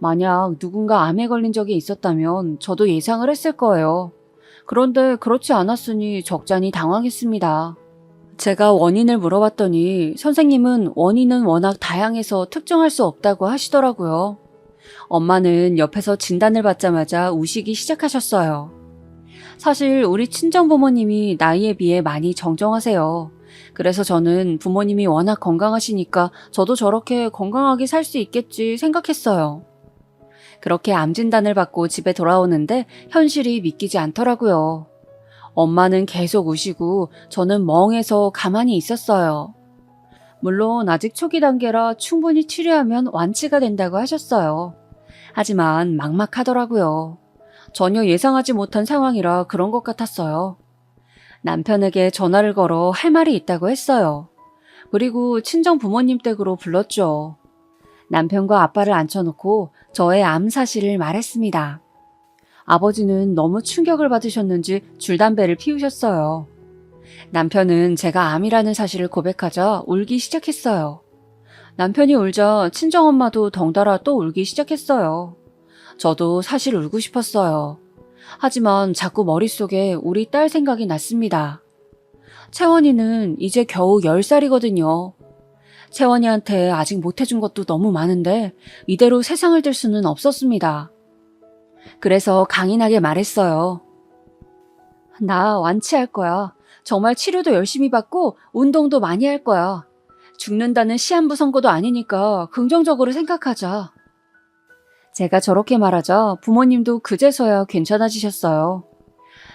만약 누군가 암에 걸린 적이 있었다면 저도 예상을 했을 거예요. 그런데 그렇지 않았으니 적잖이 당황했습니다. 제가 원인을 물어봤더니 선생님은 원인은 워낙 다양해서 특정할 수 없다고 하시더라고요. 엄마는 옆에서 진단을 받자마자 우시기 시작하셨어요. 사실 우리 친정부모님이 나이에 비해 많이 정정하세요. 그래서 저는 부모님이 워낙 건강하시니까 저도 저렇게 건강하게 살 수 있겠지 생각했어요. 그렇게 암 진단을 받고 집에 돌아오는데 현실이 믿기지 않더라고요. 엄마는 계속 우시고 저는 멍해서 가만히 있었어요. 물론 아직 초기 단계라 충분히 치료하면 완치가 된다고 하셨어요. 하지만 막막하더라고요. 전혀 예상하지 못한 상황이라 그런 것 같았어요. 남편에게 전화를 걸어 할 말이 있다고 했어요. 그리고 친정 부모님 댁으로 불렀죠. 남편과 아빠를 앉혀놓고 저의 암 사실을 말했습니다. 아버지는 너무 충격을 받으셨는지 줄담배를 피우셨어요. 남편은 제가 암이라는 사실을 고백하자 울기 시작했어요. 남편이 울자 친정엄마도 덩달아 또 울기 시작했어요. 저도 사실 울고 싶었어요. 하지만 자꾸 머릿속에 우리 딸 생각이 났습니다. 채원이는 이제 겨우 10살이거든요. 채원이한테 아직 못해준 것도 너무 많은데 이대로 세상을 들 수는 없었습니다. 그래서 강인하게 말했어요. 나 완치할 거야. 정말 치료도 열심히 받고 운동도 많이 할 거야. 죽는다는 시한부 선고도 아니니까 긍정적으로 생각하자. 제가 저렇게 말하자 부모님도 그제서야 괜찮아지셨어요.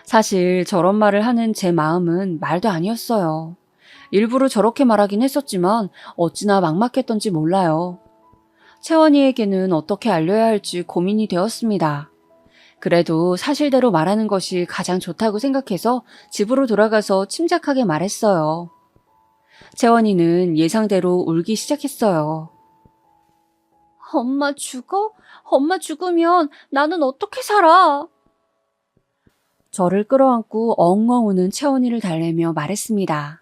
사실 저런 말을 하는 제 마음은 말도 아니었어요. 일부러 저렇게 말하긴 했었지만 어찌나 막막했던지 몰라요. 채원이에게는 어떻게 알려야 할지 고민이 되었습니다. 그래도 사실대로 말하는 것이 가장 좋다고 생각해서 집으로 돌아가서 침착하게 말했어요. 채원이는 예상대로 울기 시작했어요. 엄마 죽어? 엄마 죽으면 나는 어떻게 살아? 저를 끌어안고 엉엉 우는 채원이를 달래며 말했습니다.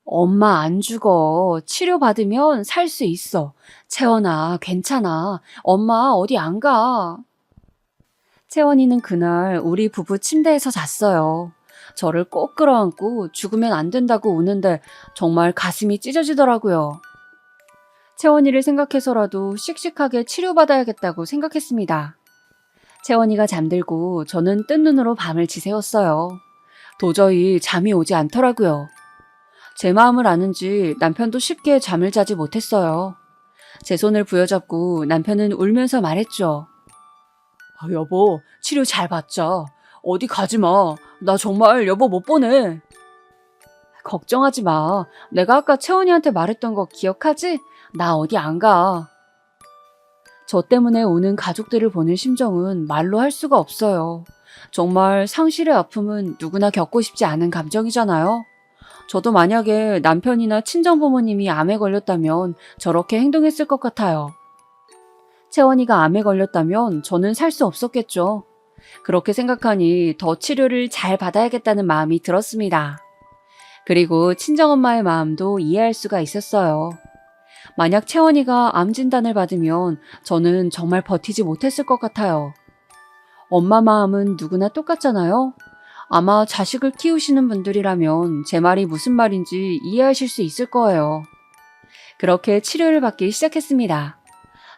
엄마 안 죽어. 치료받으면 살 수 있어. 채원아, 괜찮아. 엄마 어디 안 가. 채원이는 그날 우리 부부 침대에서 잤어요. 저를 꼭 끌어안고 죽으면 안 된다고 우는데 정말 가슴이 찢어지더라고요. 채원이를 생각해서라도 씩씩하게 치료받아야겠다고 생각했습니다. 채원이가 잠들고 저는 뜬 눈으로 밤을 지새웠어요. 도저히 잠이 오지 않더라고요. 제 마음을 아는지 남편도 쉽게 잠을 자지 못했어요. 제 손을 부여잡고 남편은 울면서 말했죠. 여보, 치료 잘 받자. 어디 가지 마. 나 정말 여보 못 보내. 걱정하지 마. 내가 아까 채원이한테 말했던 거 기억하지? 나 어디 안 가. 저 때문에 오는 가족들을 보는 심정은 말로 할 수가 없어요. 정말 상실의 아픔은 누구나 겪고 싶지 않은 감정이잖아요. 저도 만약에 남편이나 친정부모님이 암에 걸렸다면 저렇게 행동했을 것 같아요. 채원이가 암에 걸렸다면 저는 살 수 없었겠죠. 그렇게 생각하니 더 치료를 잘 받아야겠다는 마음이 들었습니다. 그리고 친정엄마의 마음도 이해할 수가 있었어요. 만약 채원이가 암 진단을 받으면 저는 정말 버티지 못했을 것 같아요. 엄마 마음은 누구나 똑같잖아요. 아마 자식을 키우시는 분들이라면 제 말이 무슨 말인지 이해하실 수 있을 거예요. 그렇게 치료를 받기 시작했습니다.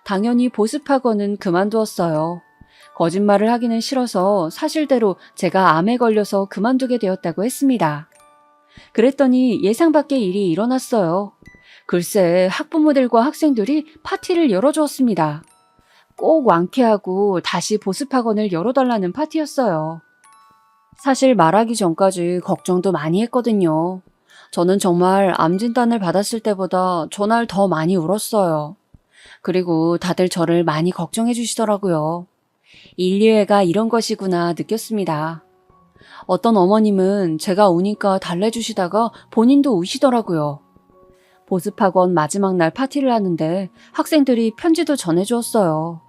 당연히 보습학원은 그만두었어요. 거짓말을 하기는 싫어서 사실대로 제가 암에 걸려서 그만두게 되었다고 했습니다. 그랬더니 예상 밖의 일이 일어났어요. 글쎄 학부모들과 학생들이 파티를 열어주었습니다. 꼭 완쾌하고 다시 보습학원을 열어달라는 파티였어요. 사실 말하기 전까지 걱정도 많이 했거든요. 저는 정말 암 진단을 받았을 때보다 전날 더 많이 울었어요. 그리고 다들 저를 많이 걱정해 주시더라고요. 인류애가 이런 것이구나 느꼈습니다. 어떤 어머님은 제가 우니까 달래주시다가 본인도 우시더라고요. 보습학원 마지막 날 파티를 하는데 학생들이 편지도 전해주었어요.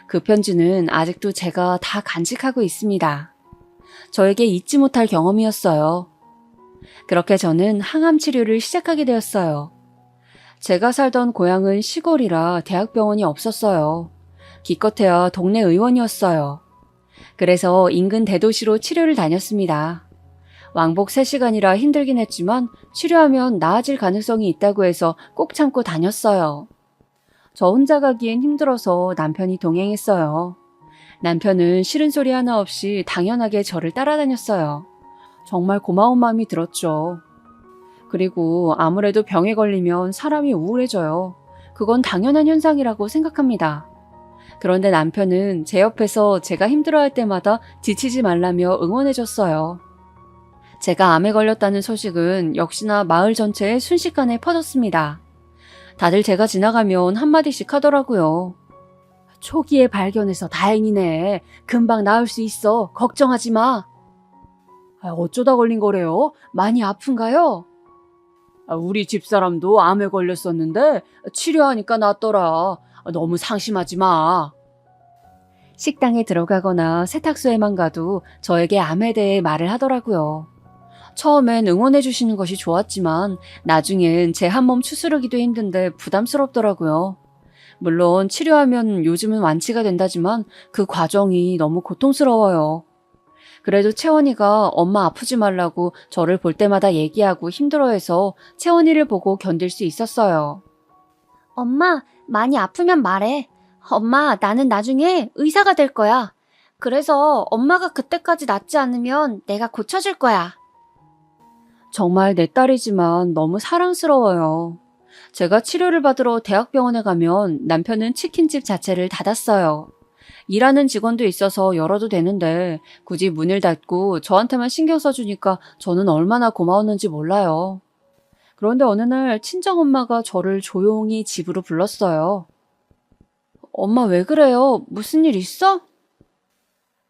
그 편지는 아직도 제가 다 간직하고 있습니다. 저에게 잊지 못할 경험이었어요. 그렇게 저는 항암 치료를 시작하게 되었어요. 제가 살던 고향은 시골이라 대학병원이 없었어요. 기껏해야 동네 의원이었어요. 그래서 인근 대도시로 치료를 다녔습니다. 왕복 3시간이라 힘들긴 했지만 치료하면 나아질 가능성이 있다고 해서 꼭 참고 다녔어요. 저 혼자 가기엔 힘들어서 남편이 동행했어요. 남편은 싫은 소리 하나 없이 당연하게 저를 따라다녔어요. 정말 고마운 마음이 들었죠. 그리고 아무래도 병에 걸리면 사람이 우울해져요. 그건 당연한 현상이라고 생각합니다. 그런데 남편은 제 옆에서 제가 힘들어할 때마다 지치지 말라며 응원해줬어요. 제가 암에 걸렸다는 소식은 역시나 마을 전체에 순식간에 퍼졌습니다. 다들 제가 지나가면 한마디씩 하더라고요. 초기에 발견해서 다행이네. 금방 나을 수 있어. 걱정하지 마. 어쩌다 걸린 거래요? 많이 아픈가요? 우리 집사람도 암에 걸렸었는데 치료하니까 낫더라. 너무 상심하지 마. 식당에 들어가거나 세탁소에만 가도 저에게 암에 대해 말을 하더라고요. 처음엔 응원해 주시는 것이 좋았지만 나중엔 제 한몸 추스르기도 힘든데 부담스럽더라고요. 물론 치료하면 요즘은 완치가 된다지만 그 과정이 너무 고통스러워요. 그래도 채원이가 엄마 아프지 말라고 저를 볼 때마다 얘기하고 힘들어해서 채원이를 보고 견딜 수 있었어요. 엄마, 많이 아프면 말해. 엄마, 나는 나중에 의사가 될 거야. 그래서 엄마가 그때까지 낫지 않으면 내가 고쳐줄 거야. 정말 내 딸이지만 너무 사랑스러워요. 제가 치료를 받으러 대학병원에 가면 남편은 치킨집 자체를 닫았어요. 일하는 직원도 있어서 열어도 되는데 굳이 문을 닫고 저한테만 신경 써주니까 저는 얼마나 고마웠는지 몰라요. 그런데 어느 날 친정엄마가 저를 조용히 집으로 불렀어요. 엄마 왜 그래요? 무슨 일 있어?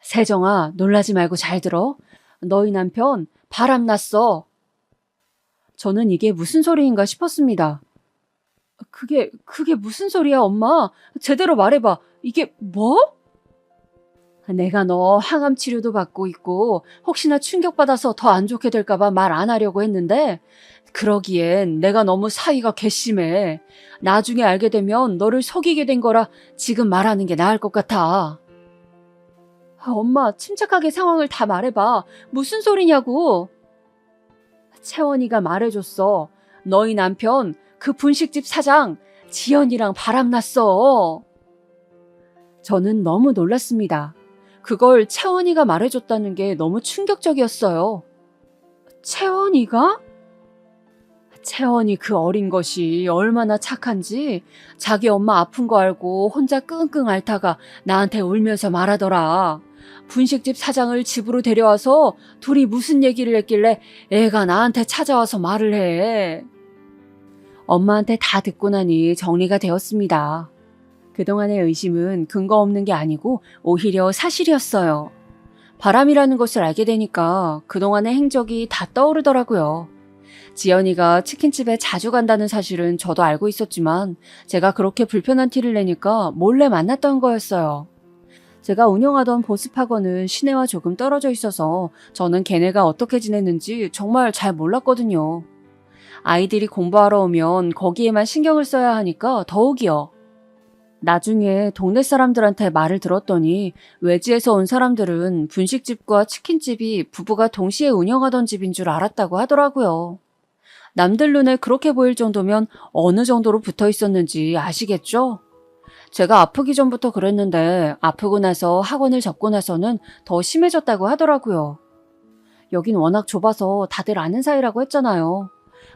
세정아, 놀라지 말고 잘 들어. 너희 남편 바람났어. 저는 이게 무슨 소리인가 싶었습니다. 그게 무슨 소리야, 엄마? 제대로 말해봐. 이게 뭐? 내가 너 항암 치료도 받고 있고 혹시나 충격받아서 더 안 좋게 될까봐 말 안 하려고 했는데 그러기엔 내가 너무 사이가 괘씸해. 나중에 알게 되면 너를 속이게 된 거라 지금 말하는 게 나을 것 같아. 엄마, 침착하게 상황을 다 말해봐. 무슨 소리냐고. 채원이가 말해줬어. 너희 남편 그 분식집 사장 지연이랑 바람났어. 저는 너무 놀랐습니다. 그걸 채원이가 말해줬다는 게 너무 충격적이었어요. 채원이가? 채원이 그 어린 것이 얼마나 착한지 자기 엄마 아픈 거 알고 혼자 끙끙 앓다가 나한테 울면서 말하더라. 분식집 사장을 집으로 데려와서 둘이 무슨 얘기를 했길래 애가 나한테 찾아와서 말을 해. 엄마한테 다 듣고 나니 정리가 되었습니다. 그동안의 의심은 근거 없는 게 아니고 오히려 사실이었어요. 바람이라는 것을 알게 되니까 그동안의 행적이 다 떠오르더라고요. 지연이가 치킨집에 자주 간다는 사실은 저도 알고 있었지만 제가 그렇게 불편한 티를 내니까 몰래 만났던 거였어요. 제가 운영하던 보습학원은 시내와 조금 떨어져 있어서 저는 걔네가 어떻게 지냈는지 정말 잘 몰랐거든요. 아이들이 공부하러 오면 거기에만 신경을 써야 하니까 더욱이요. 나중에 동네 사람들한테 말을 들었더니 외지에서 온 사람들은 분식집과 치킨집이 부부가 동시에 운영하던 집인 줄 알았다고 하더라고요. 남들 눈에 그렇게 보일 정도면 어느 정도로 붙어 있었는지 아시겠죠? 제가 아프기 전부터 그랬는데 아프고 나서 학원을 접고 나서는 더 심해졌다고 하더라고요. 여긴 워낙 좁아서 다들 아는 사이라고 했잖아요.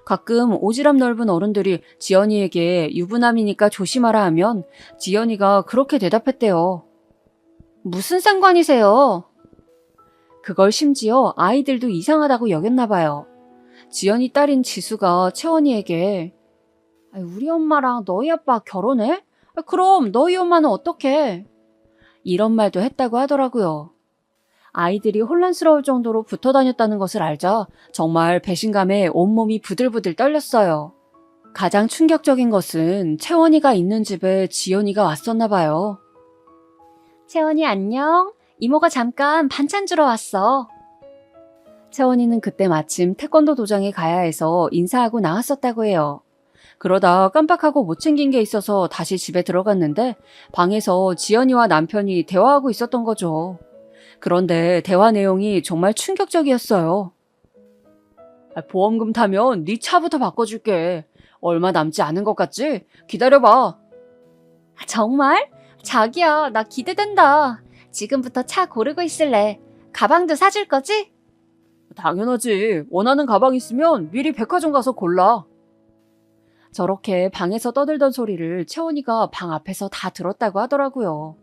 가끔 오지랖 넓은 어른들이 지연이에게 유부남이니까 조심하라 하면 지연이가 그렇게 대답했대요. 무슨 상관이세요? 그걸 심지어 아이들도 이상하다고 여겼나 봐요. 지연이 딸인 지수가 채원이에게 우리 엄마랑 너희 아빠 결혼해? 그럼 너희 엄마는 어떡해? 이런 말도 했다고 하더라고요. 아이들이 혼란스러울 정도로 붙어 다녔다는 것을 알자 정말 배신감에 온몸이 부들부들 떨렸어요. 가장 충격적인 것은 채원이가 있는 집에 지연이가 왔었나 봐요. 채원이 안녕. 이모가 잠깐 반찬 주러 왔어. 채원이는 그때 마침 태권도 도장에 가야 해서 인사하고 나왔었다고 해요. 그러다 깜빡하고 못 챙긴 게 있어서 다시 집에 들어갔는데 방에서 지연이와 남편이 대화하고 있었던 거죠. 그런데 대화 내용이 정말 충격적이었어요. 보험금 타면 네 차부터 바꿔줄게. 얼마 남지 않은 것 같지? 기다려봐. 정말? 자기야, 나 기대된다. 지금부터 차 고르고 있을래. 가방도 사줄 거지? 당연하지. 원하는 가방 있으면 미리 백화점 가서 골라. 저렇게 방에서 떠들던 소리를 채원이가 방 앞에서 다 들었다고 하더라고요.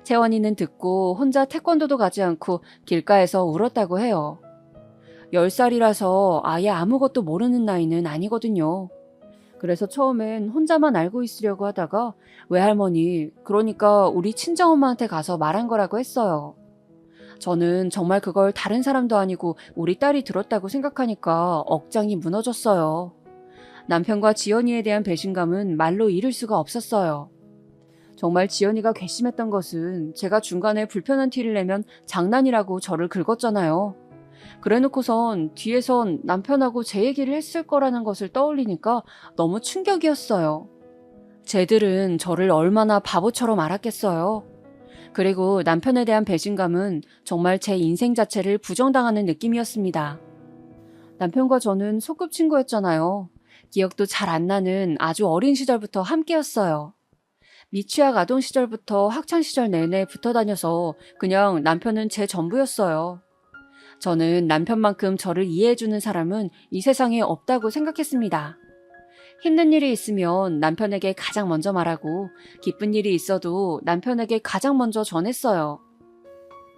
채원이는 듣고 혼자 태권도도 가지 않고 길가에서 울었다고 해요. 10살이라서 아예 아무것도 모르는 나이는 아니거든요. 그래서 처음엔 혼자만 알고 있으려고 하다가 외할머니, 그러니까 우리 친정엄마한테 가서 말한 거라고 했어요. 저는 정말 그걸 다른 사람도 아니고 우리 딸이 들었다고 생각하니까 억장이 무너졌어요. 남편과 지연이에 대한 배신감은 말로 이룰 수가 없었어요. 정말 지연이가 괘씸했던 것은 제가 중간에 불편한 티를 내면 장난이라고 저를 긁었잖아요. 그래놓고선 뒤에선 남편하고 제 얘기를 했을 거라는 것을 떠올리니까 너무 충격이었어요. 쟤들은 저를 얼마나 바보처럼 알았겠어요. 그리고 남편에 대한 배신감은 정말 제 인생 자체를 부정당하는 느낌이었습니다. 남편과 저는 소꿉친구였잖아요. 기억도 잘 안 나는 아주 어린 시절부터 함께였어요. 미취학 아동 시절부터 학창 시절 내내 붙어 다녀서 그냥 남편은 제 전부였어요. 저는 남편만큼 저를 이해해주는 사람은 이 세상에 없다고 생각했습니다. 힘든 일이 있으면 남편에게 가장 먼저 말하고 기쁜 일이 있어도 남편에게 가장 먼저 전했어요.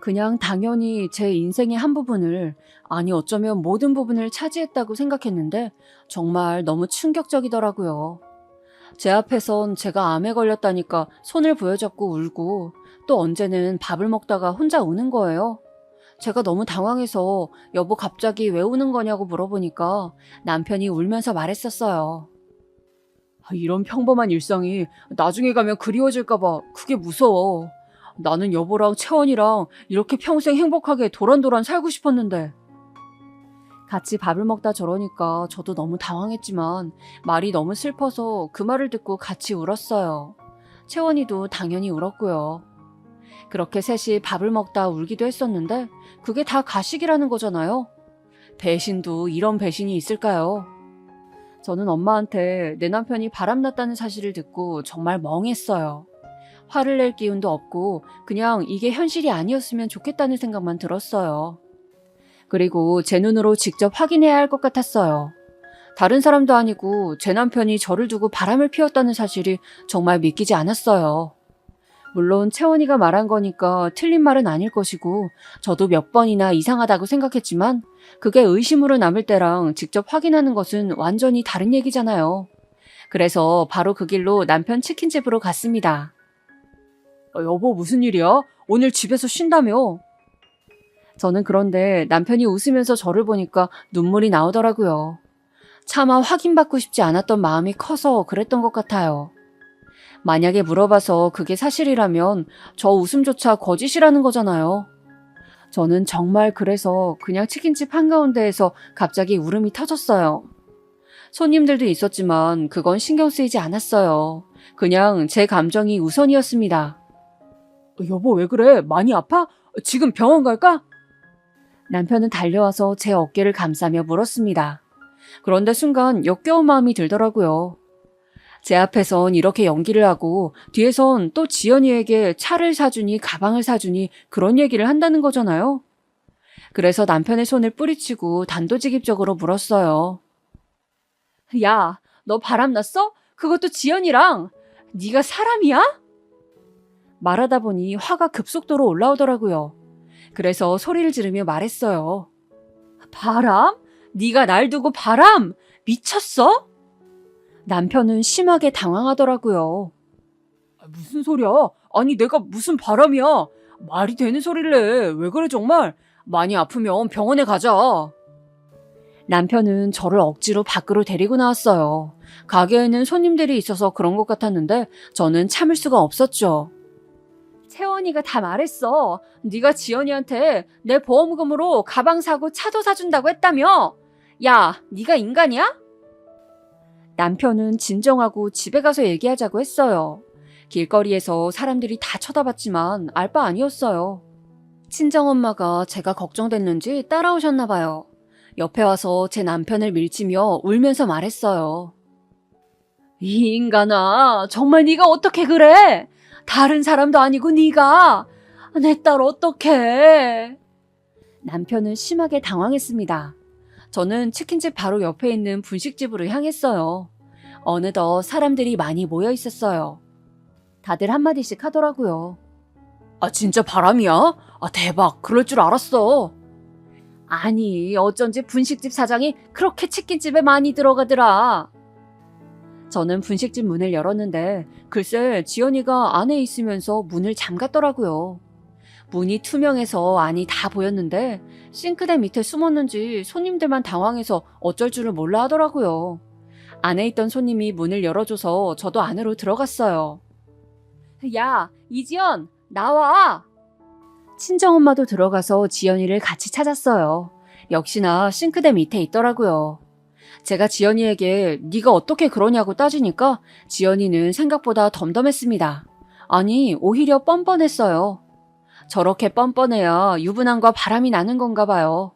그냥 당연히 제 인생의 한 부분을, 아니 어쩌면 모든 부분을 차지했다고 생각했는데 정말 너무 충격적이더라고요. 제 앞에선 제가 암에 걸렸다니까 손을 부여잡고 울고 또 언제는 밥을 먹다가 혼자 우는 거예요. 제가 너무 당황해서 여보 갑자기 왜 우는 거냐고 물어보니까 남편이 울면서 말했었어요. 이런 평범한 일상이 나중에 가면 그리워질까 봐 그게 무서워. 나는 여보랑 채원이랑 이렇게 평생 행복하게 도란도란 살고 싶었는데. 같이 밥을 먹다 저러니까 저도 너무 당황했지만 말이 너무 슬퍼서 그 말을 듣고 같이 울었어요. 채원이도 당연히 울었고요. 그렇게 셋이 밥을 먹다 울기도 했었는데 그게 다 가식이라는 거잖아요. 배신도 이런 배신이 있을까요? 저는 엄마한테 내 남편이 바람났다는 사실을 듣고 정말 멍했어요. 화를 낼 기운도 없고 그냥 이게 현실이 아니었으면 좋겠다는 생각만 들었어요. 그리고 제 눈으로 직접 확인해야 할 것 같았어요. 다른 사람도 아니고 제 남편이 저를 두고 바람을 피웠다는 사실이 정말 믿기지 않았어요. 물론 채원이가 말한 거니까 틀린 말은 아닐 것이고 저도 몇 번이나 이상하다고 생각했지만 그게 의심으로 남을 때랑 직접 확인하는 것은 완전히 다른 얘기잖아요. 그래서 바로 그 길로 남편 치킨집으로 갔습니다. 여보 무슨 일이야? 오늘 집에서 쉰다며? 저는 그런데 남편이 웃으면서 저를 보니까 눈물이 나오더라고요. 차마 확인받고 싶지 않았던 마음이 커서 그랬던 것 같아요. 만약에 물어봐서 그게 사실이라면 저 웃음조차 거짓이라는 거잖아요. 저는 정말 그래서 그냥 치킨집 한가운데에서 갑자기 울음이 터졌어요. 손님들도 있었지만 그건 신경 쓰이지 않았어요. 그냥 제 감정이 우선이었습니다. 여보 왜 그래? 많이 아파? 지금 병원 갈까? 남편은 달려와서 제 어깨를 감싸며 물었습니다. 그런데 순간 역겨운 마음이 들더라고요. 제 앞에선 이렇게 연기를 하고 뒤에선 또 지연이에게 차를 사주니 가방을 사주니 그런 얘기를 한다는 거잖아요. 그래서 남편의 손을 뿌리치고 단도직입적으로 물었어요. 야, 너 바람났어? 그것도 지연이랑? 네가 사람이야? 말하다 보니 화가 급속도로 올라오더라고요. 그래서 소리를 지르며 말했어요. 바람? 네가 날 두고 바람? 미쳤어? 남편은 심하게 당황하더라고요. 무슨 소리야? 아니 내가 무슨 바람이야? 말이 되는 소리를 해. 왜 그래 정말? 많이 아프면 병원에 가자. 남편은 저를 억지로 밖으로 데리고 나왔어요. 가게에는 손님들이 있어서 그런 것 같았는데 저는 참을 수가 없었죠. 채원이가 다 말했어. 네가 지연이한테 내 보험금으로 가방 사고 차도 사준다고 했다며? 야, 네가 인간이야? 남편은 진정하고 집에 가서 얘기하자고 했어요. 길거리에서 사람들이 다 쳐다봤지만 알 바 아니었어요. 친정엄마가 제가 걱정됐는지 따라오셨나 봐요. 옆에 와서 제 남편을 밀치며 울면서 말했어요. 이 인간아, 정말 네가 어떻게 그래? 다른 사람도 아니고 네가 내 딸 어떡해? 남편은 심하게 당황했습니다. 저는 치킨집 바로 옆에 있는 분식집으로 향했어요. 어느덧 사람들이 많이 모여 있었어요. 다들 한마디씩 하더라고요. 아, 진짜 바람이야? 아, 대박. 그럴 줄 알았어. 아니, 어쩐지 분식집 사장이 그렇게 치킨집에 많이 들어가더라. 저는 분식집 문을 열었는데 글쎄 지연이가 안에 있으면서 문을 잠갔더라고요. 문이 투명해서 안이 다 보였는데 싱크대 밑에 숨었는지 손님들만 당황해서 어쩔 줄을 몰라 하더라고요. 안에 있던 손님이 문을 열어줘서 저도 안으로 들어갔어요. 야, 이지연, 나와! 친정엄마도 들어가서 지연이를 같이 찾았어요. 역시나 싱크대 밑에 있더라고요. 제가 지연이에게 네가 어떻게 그러냐고 따지니까 지연이는 생각보다 덤덤했습니다. 아니, 오히려 뻔뻔했어요. 저렇게 뻔뻔해야 유부남과 바람이 나는 건가 봐요.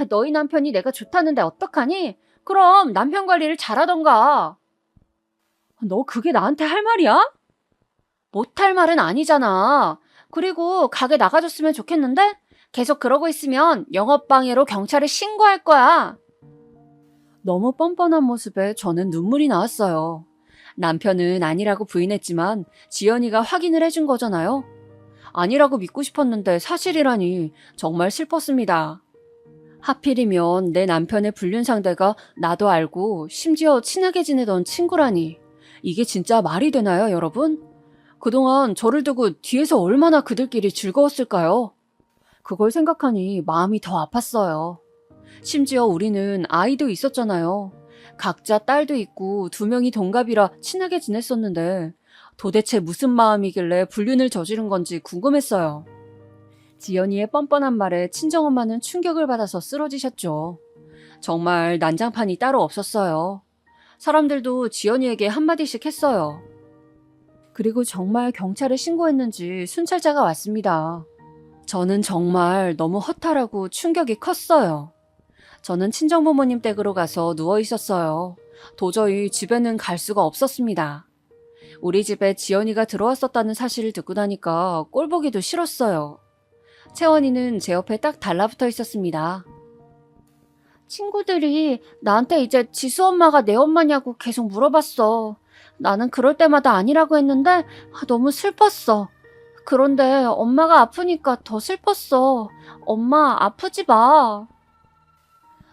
너희 남편이 내가 좋다는데 어떡하니? 그럼 남편 관리를 잘하던가. 너 그게 나한테 할 말이야? 못할 말은 아니잖아. 그리고 가게 나가줬으면 좋겠는데? 계속 그러고 있으면 영업방해로 경찰에 신고할 거야. 너무 뻔뻔한 모습에 저는 눈물이 나왔어요. 남편은 아니라고 부인했지만 지연이가 확인을 해준 거잖아요. 아니라고 믿고 싶었는데 사실이라니 정말 슬펐습니다. 하필이면 내 남편의 불륜 상대가 나도 알고 심지어 친하게 지내던 친구라니. 이게 진짜 말이 되나요, 여러분? 그동안 저를 두고 뒤에서 얼마나 그들끼리 즐거웠을까요? 그걸 생각하니 마음이 더 아팠어요. 심지어 우리는 아이도 있었잖아요. 각자 딸도 있고 2명이 동갑이라 친하게 지냈었는데 도대체 무슨 마음이길래 불륜을 저지른 건지 궁금했어요. 지연이의 뻔뻔한 말에 친정엄마는 충격을 받아서 쓰러지셨죠. 정말 난장판이 따로 없었어요. 사람들도 지연이에게 한마디씩 했어요. 그리고 정말 경찰에 신고했는지 순찰자가 왔습니다. 저는 정말 너무 허탈하고 충격이 컸어요. 저는 친정부모님 댁으로 가서 누워 있었어요. 도저히 집에는 갈 수가 없었습니다. 우리 집에 지연이가 들어왔었다는 사실을 듣고 나니까 꼴보기도 싫었어요. 채원이는 제 옆에 딱 달라붙어 있었습니다. 친구들이 나한테 이제 지수 엄마가 내 엄마냐고 계속 물어봤어. 나는 그럴 때마다 아니라고 했는데 너무 슬펐어. 그런데 엄마가 아프니까 더 슬펐어. 엄마 아프지 마.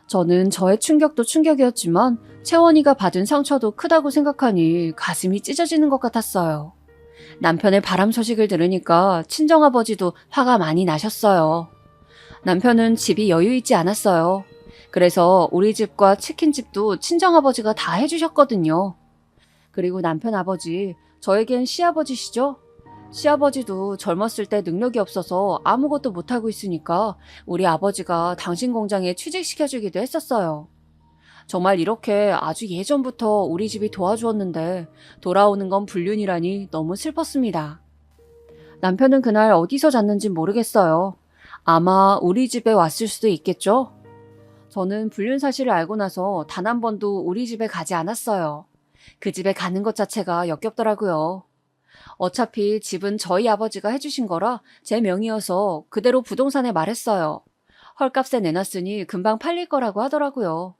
저는 저의 충격도 충격이었지만 채원이가 받은 상처도 크다고 생각하니 가슴이 찢어지는 것 같았어요. 남편의 바람 소식을 들으니까 친정아버지도 화가 많이 나셨어요. 남편은 집이 여유 있지 않았어요. 그래서 우리 집과 치킨집도 친정아버지가 다 해주셨거든요. 그리고 남편 아버지, 저에겐 시아버지시죠? 시아버지도 젊었을 때 능력이 없어서 아무것도 못하고 있으니까 우리 아버지가 당신 공장에 취직시켜주기도 했었어요. 정말 이렇게 아주 예전부터 우리 집이 도와주었는데 돌아오는 건 불륜이라니 너무 슬펐습니다. 남편은 그날 어디서 잤는진 모르겠어요. 아마 우리 집에 왔을 수도 있겠죠? 저는 불륜 사실을 알고 나서 단 한 번도 우리 집에 가지 않았어요. 그 집에 가는 것 자체가 역겹더라고요. 어차피 집은 저희 아버지가 해주신 거라 제 명의여서 그대로 부동산에 말했어요. 헐값에 내놨으니 금방 팔릴 거라고 하더라고요.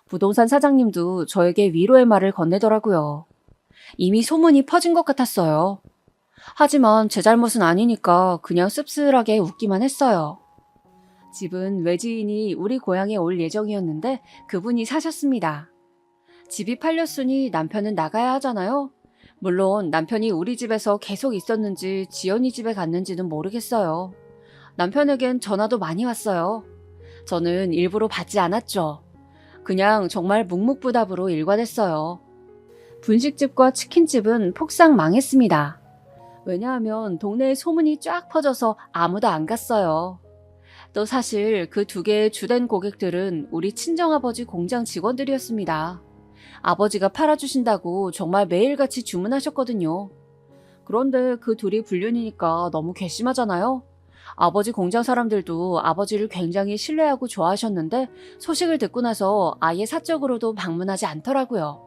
부동산 사장님도 저에게 위로의 말을 건네더라고요. 이미 소문이 퍼진 것 같았어요. 하지만 제 잘못은 아니니까 그냥 씁쓸하게 웃기만 했어요. 집은 외지인이 우리 고향에 올 예정이었는데 그분이 사셨습니다. 집이 팔렸으니 남편은 나가야 하잖아요. 물론 남편이 우리 집에서 계속 있었는지 지연이 집에 갔는지는 모르겠어요. 남편에겐 전화도 많이 왔어요. 저는 일부러 받지 않았죠. 그냥 정말 묵묵부답으로 일관했어요. 분식집과 치킨집은 폭삭 망했습니다. 왜냐하면 동네에 소문이 쫙 퍼져서 아무도 안 갔어요. 또 사실 그 2개의 주된 고객들은 우리 친정아버지 공장 직원들이었습니다. 아버지가 팔아주신다고 정말 매일같이 주문하셨거든요. 그런데 그 둘이 불륜이니까 너무 괘씸하잖아요. 아버지 공장 사람들도 아버지를 굉장히 신뢰하고 좋아하셨는데 소식을 듣고 나서 아예 사적으로도 방문하지 않더라고요.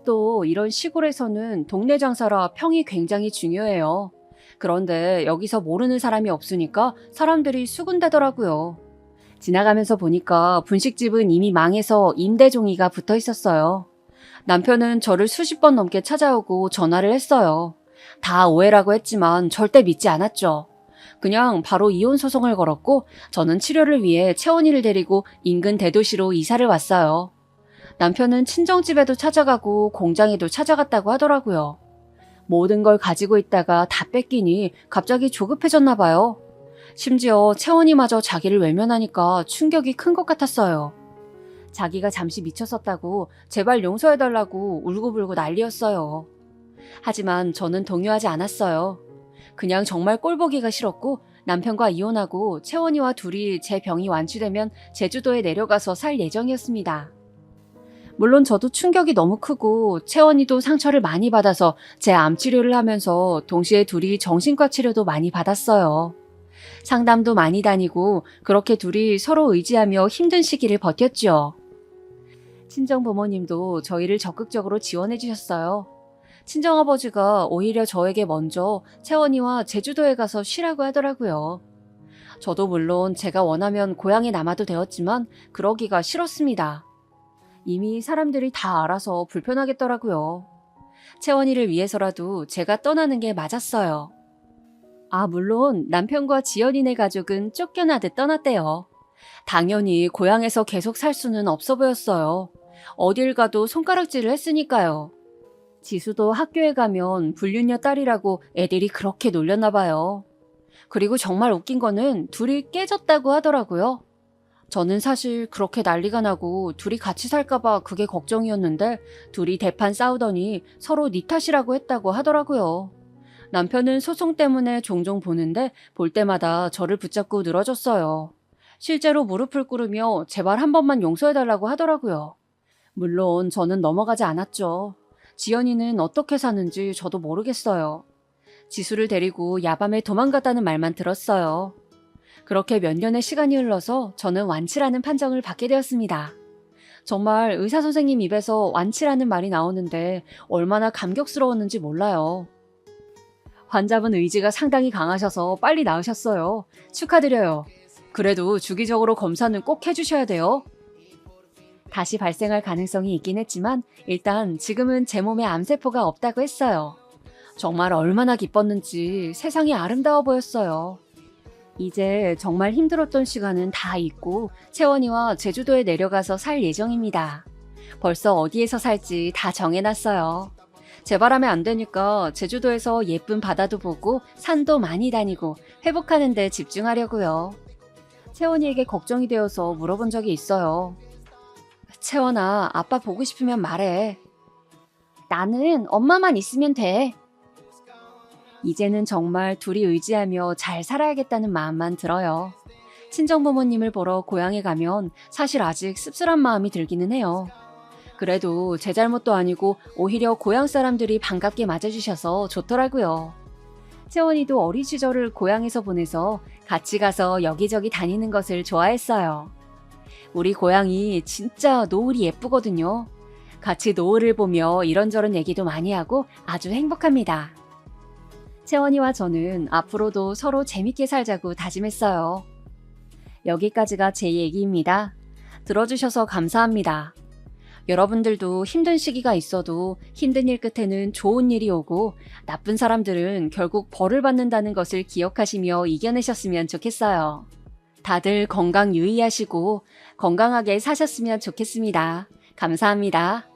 또 이런 시골에서는 동네 장사라 평이 굉장히 중요해요. 그런데 여기서 모르는 사람이 없으니까 사람들이 수군대더라고요. 지나가면서 보니까 분식집은 이미 망해서 임대종이가 붙어 있었어요. 남편은 저를 수십 번 넘게 찾아오고 전화를 했어요. 다 오해라고 했지만 절대 믿지 않았죠. 그냥 바로 이혼 소송을 걸었고 저는 치료를 위해 채원이를 데리고 인근 대도시로 이사를 왔어요. 남편은 친정집에도 찾아가고 공장에도 찾아갔다고 하더라고요. 모든 걸 가지고 있다가 다 뺏기니 갑자기 조급해졌나 봐요. 심지어 채원이마저 자기를 외면하니까 충격이 큰 것 같았어요. 자기가 잠시 미쳤었다고 제발 용서해달라고 울고불고 난리였어요. 하지만 저는 동요하지 않았어요. 그냥 정말 꼴보기가 싫었고 남편과 이혼하고 채원이와 둘이 제 병이 완치되면 제주도에 내려가서 살 예정이었습니다. 물론 저도 충격이 너무 크고 채원이도 상처를 많이 받아서 제 암 치료를 하면서 동시에 둘이 정신과 치료도 많이 받았어요. 상담도 많이 다니고 그렇게 둘이 서로 의지하며 힘든 시기를 버텼죠. 친정 부모님도 저희를 적극적으로 지원해 주셨어요. 친정아버지가 오히려 저에게 먼저 채원이와 제주도에 가서 쉬라고 하더라고요. 저도 물론 제가 원하면 고향에 남아도 되었지만 그러기가 싫었습니다. 이미 사람들이 다 알아서 불편하겠더라고요. 채원이를 위해서라도 제가 떠나는 게 맞았어요. 물론 남편과 지연이네 가족은 쫓겨나듯 떠났대요. 당연히 고향에서 계속 살 수는 없어 보였어요. 어딜 가도 손가락질을 했으니까요. 지수도 학교에 가면 불륜녀 딸이라고 애들이 그렇게 놀렸나 봐요. 그리고 정말 웃긴 거는 둘이 깨졌다고 하더라고요. 저는 사실 그렇게 난리가 나고 둘이 같이 살까봐 그게 걱정이었는데 둘이 대판 싸우더니 서로 네 탓이라고 했다고 하더라고요. 남편은 소송 때문에 종종 보는데 볼 때마다 저를 붙잡고 늘어졌어요. 실제로 무릎을 꿇으며 제발 한 번만 용서해달라고 하더라고요. 물론 저는 넘어가지 않았죠. 지연이는 어떻게 사는지 저도 모르겠어요. 지수를 데리고 야밤에 도망갔다는 말만 들었어요. 그렇게 몇 년의 시간이 흘러서 저는 완치라는 판정을 받게 되었습니다. 정말 의사 선생님 입에서 완치라는 말이 나오는데 얼마나 감격스러웠는지 몰라요. 환자분 의지가 상당히 강하셔서 빨리 나으셨어요. 축하드려요. 그래도 주기적으로 검사는 꼭 해주셔야 돼요. 다시 발생할 가능성이 있긴 했지만 일단 지금은 제 몸에 암세포가 없다고 했어요. 정말 얼마나 기뻤는지 세상이 아름다워 보였어요. 이제 정말 힘들었던 시간은 다 잊고 채원이와 제주도에 내려가서 살 예정입니다. 벌써 어디에서 살지 다 정해놨어요. 제 바람에 안 되니까 제주도에서 예쁜 바다도 보고 산도 많이 다니고 회복하는 데 집중하려고요. 채원이에게 걱정이 되어서 물어본 적이 있어요. 채원아, 아빠 보고 싶으면 말해. 나는 엄마만 있으면 돼. 이제는 정말 둘이 의지하며 잘 살아야겠다는 마음만 들어요. 친정부모님을 보러 고향에 가면 사실 아직 씁쓸한 마음이 들기는 해요. 그래도 제 잘못도 아니고 오히려 고향 사람들이 반갑게 맞아주셔서 좋더라고요. 채원이도 어린 시절을 고향에서 보내서 같이 가서 여기저기 다니는 것을 좋아했어요. 우리 고향이 진짜 노을이 예쁘거든요. 같이 노을을 보며 이런저런 얘기도 많이 하고 아주 행복합니다. 채원이와 저는 앞으로도 서로 재밌게 살자고 다짐했어요. 여기까지가 제 얘기입니다. 들어주셔서 감사합니다. 여러분들도 힘든 시기가 있어도 힘든 일 끝에는 좋은 일이 오고 나쁜 사람들은 결국 벌을 받는다는 것을 기억하시며 이겨내셨으면 좋겠어요. 다들 건강 유의하시고 건강하게 사셨으면 좋겠습니다. 감사합니다.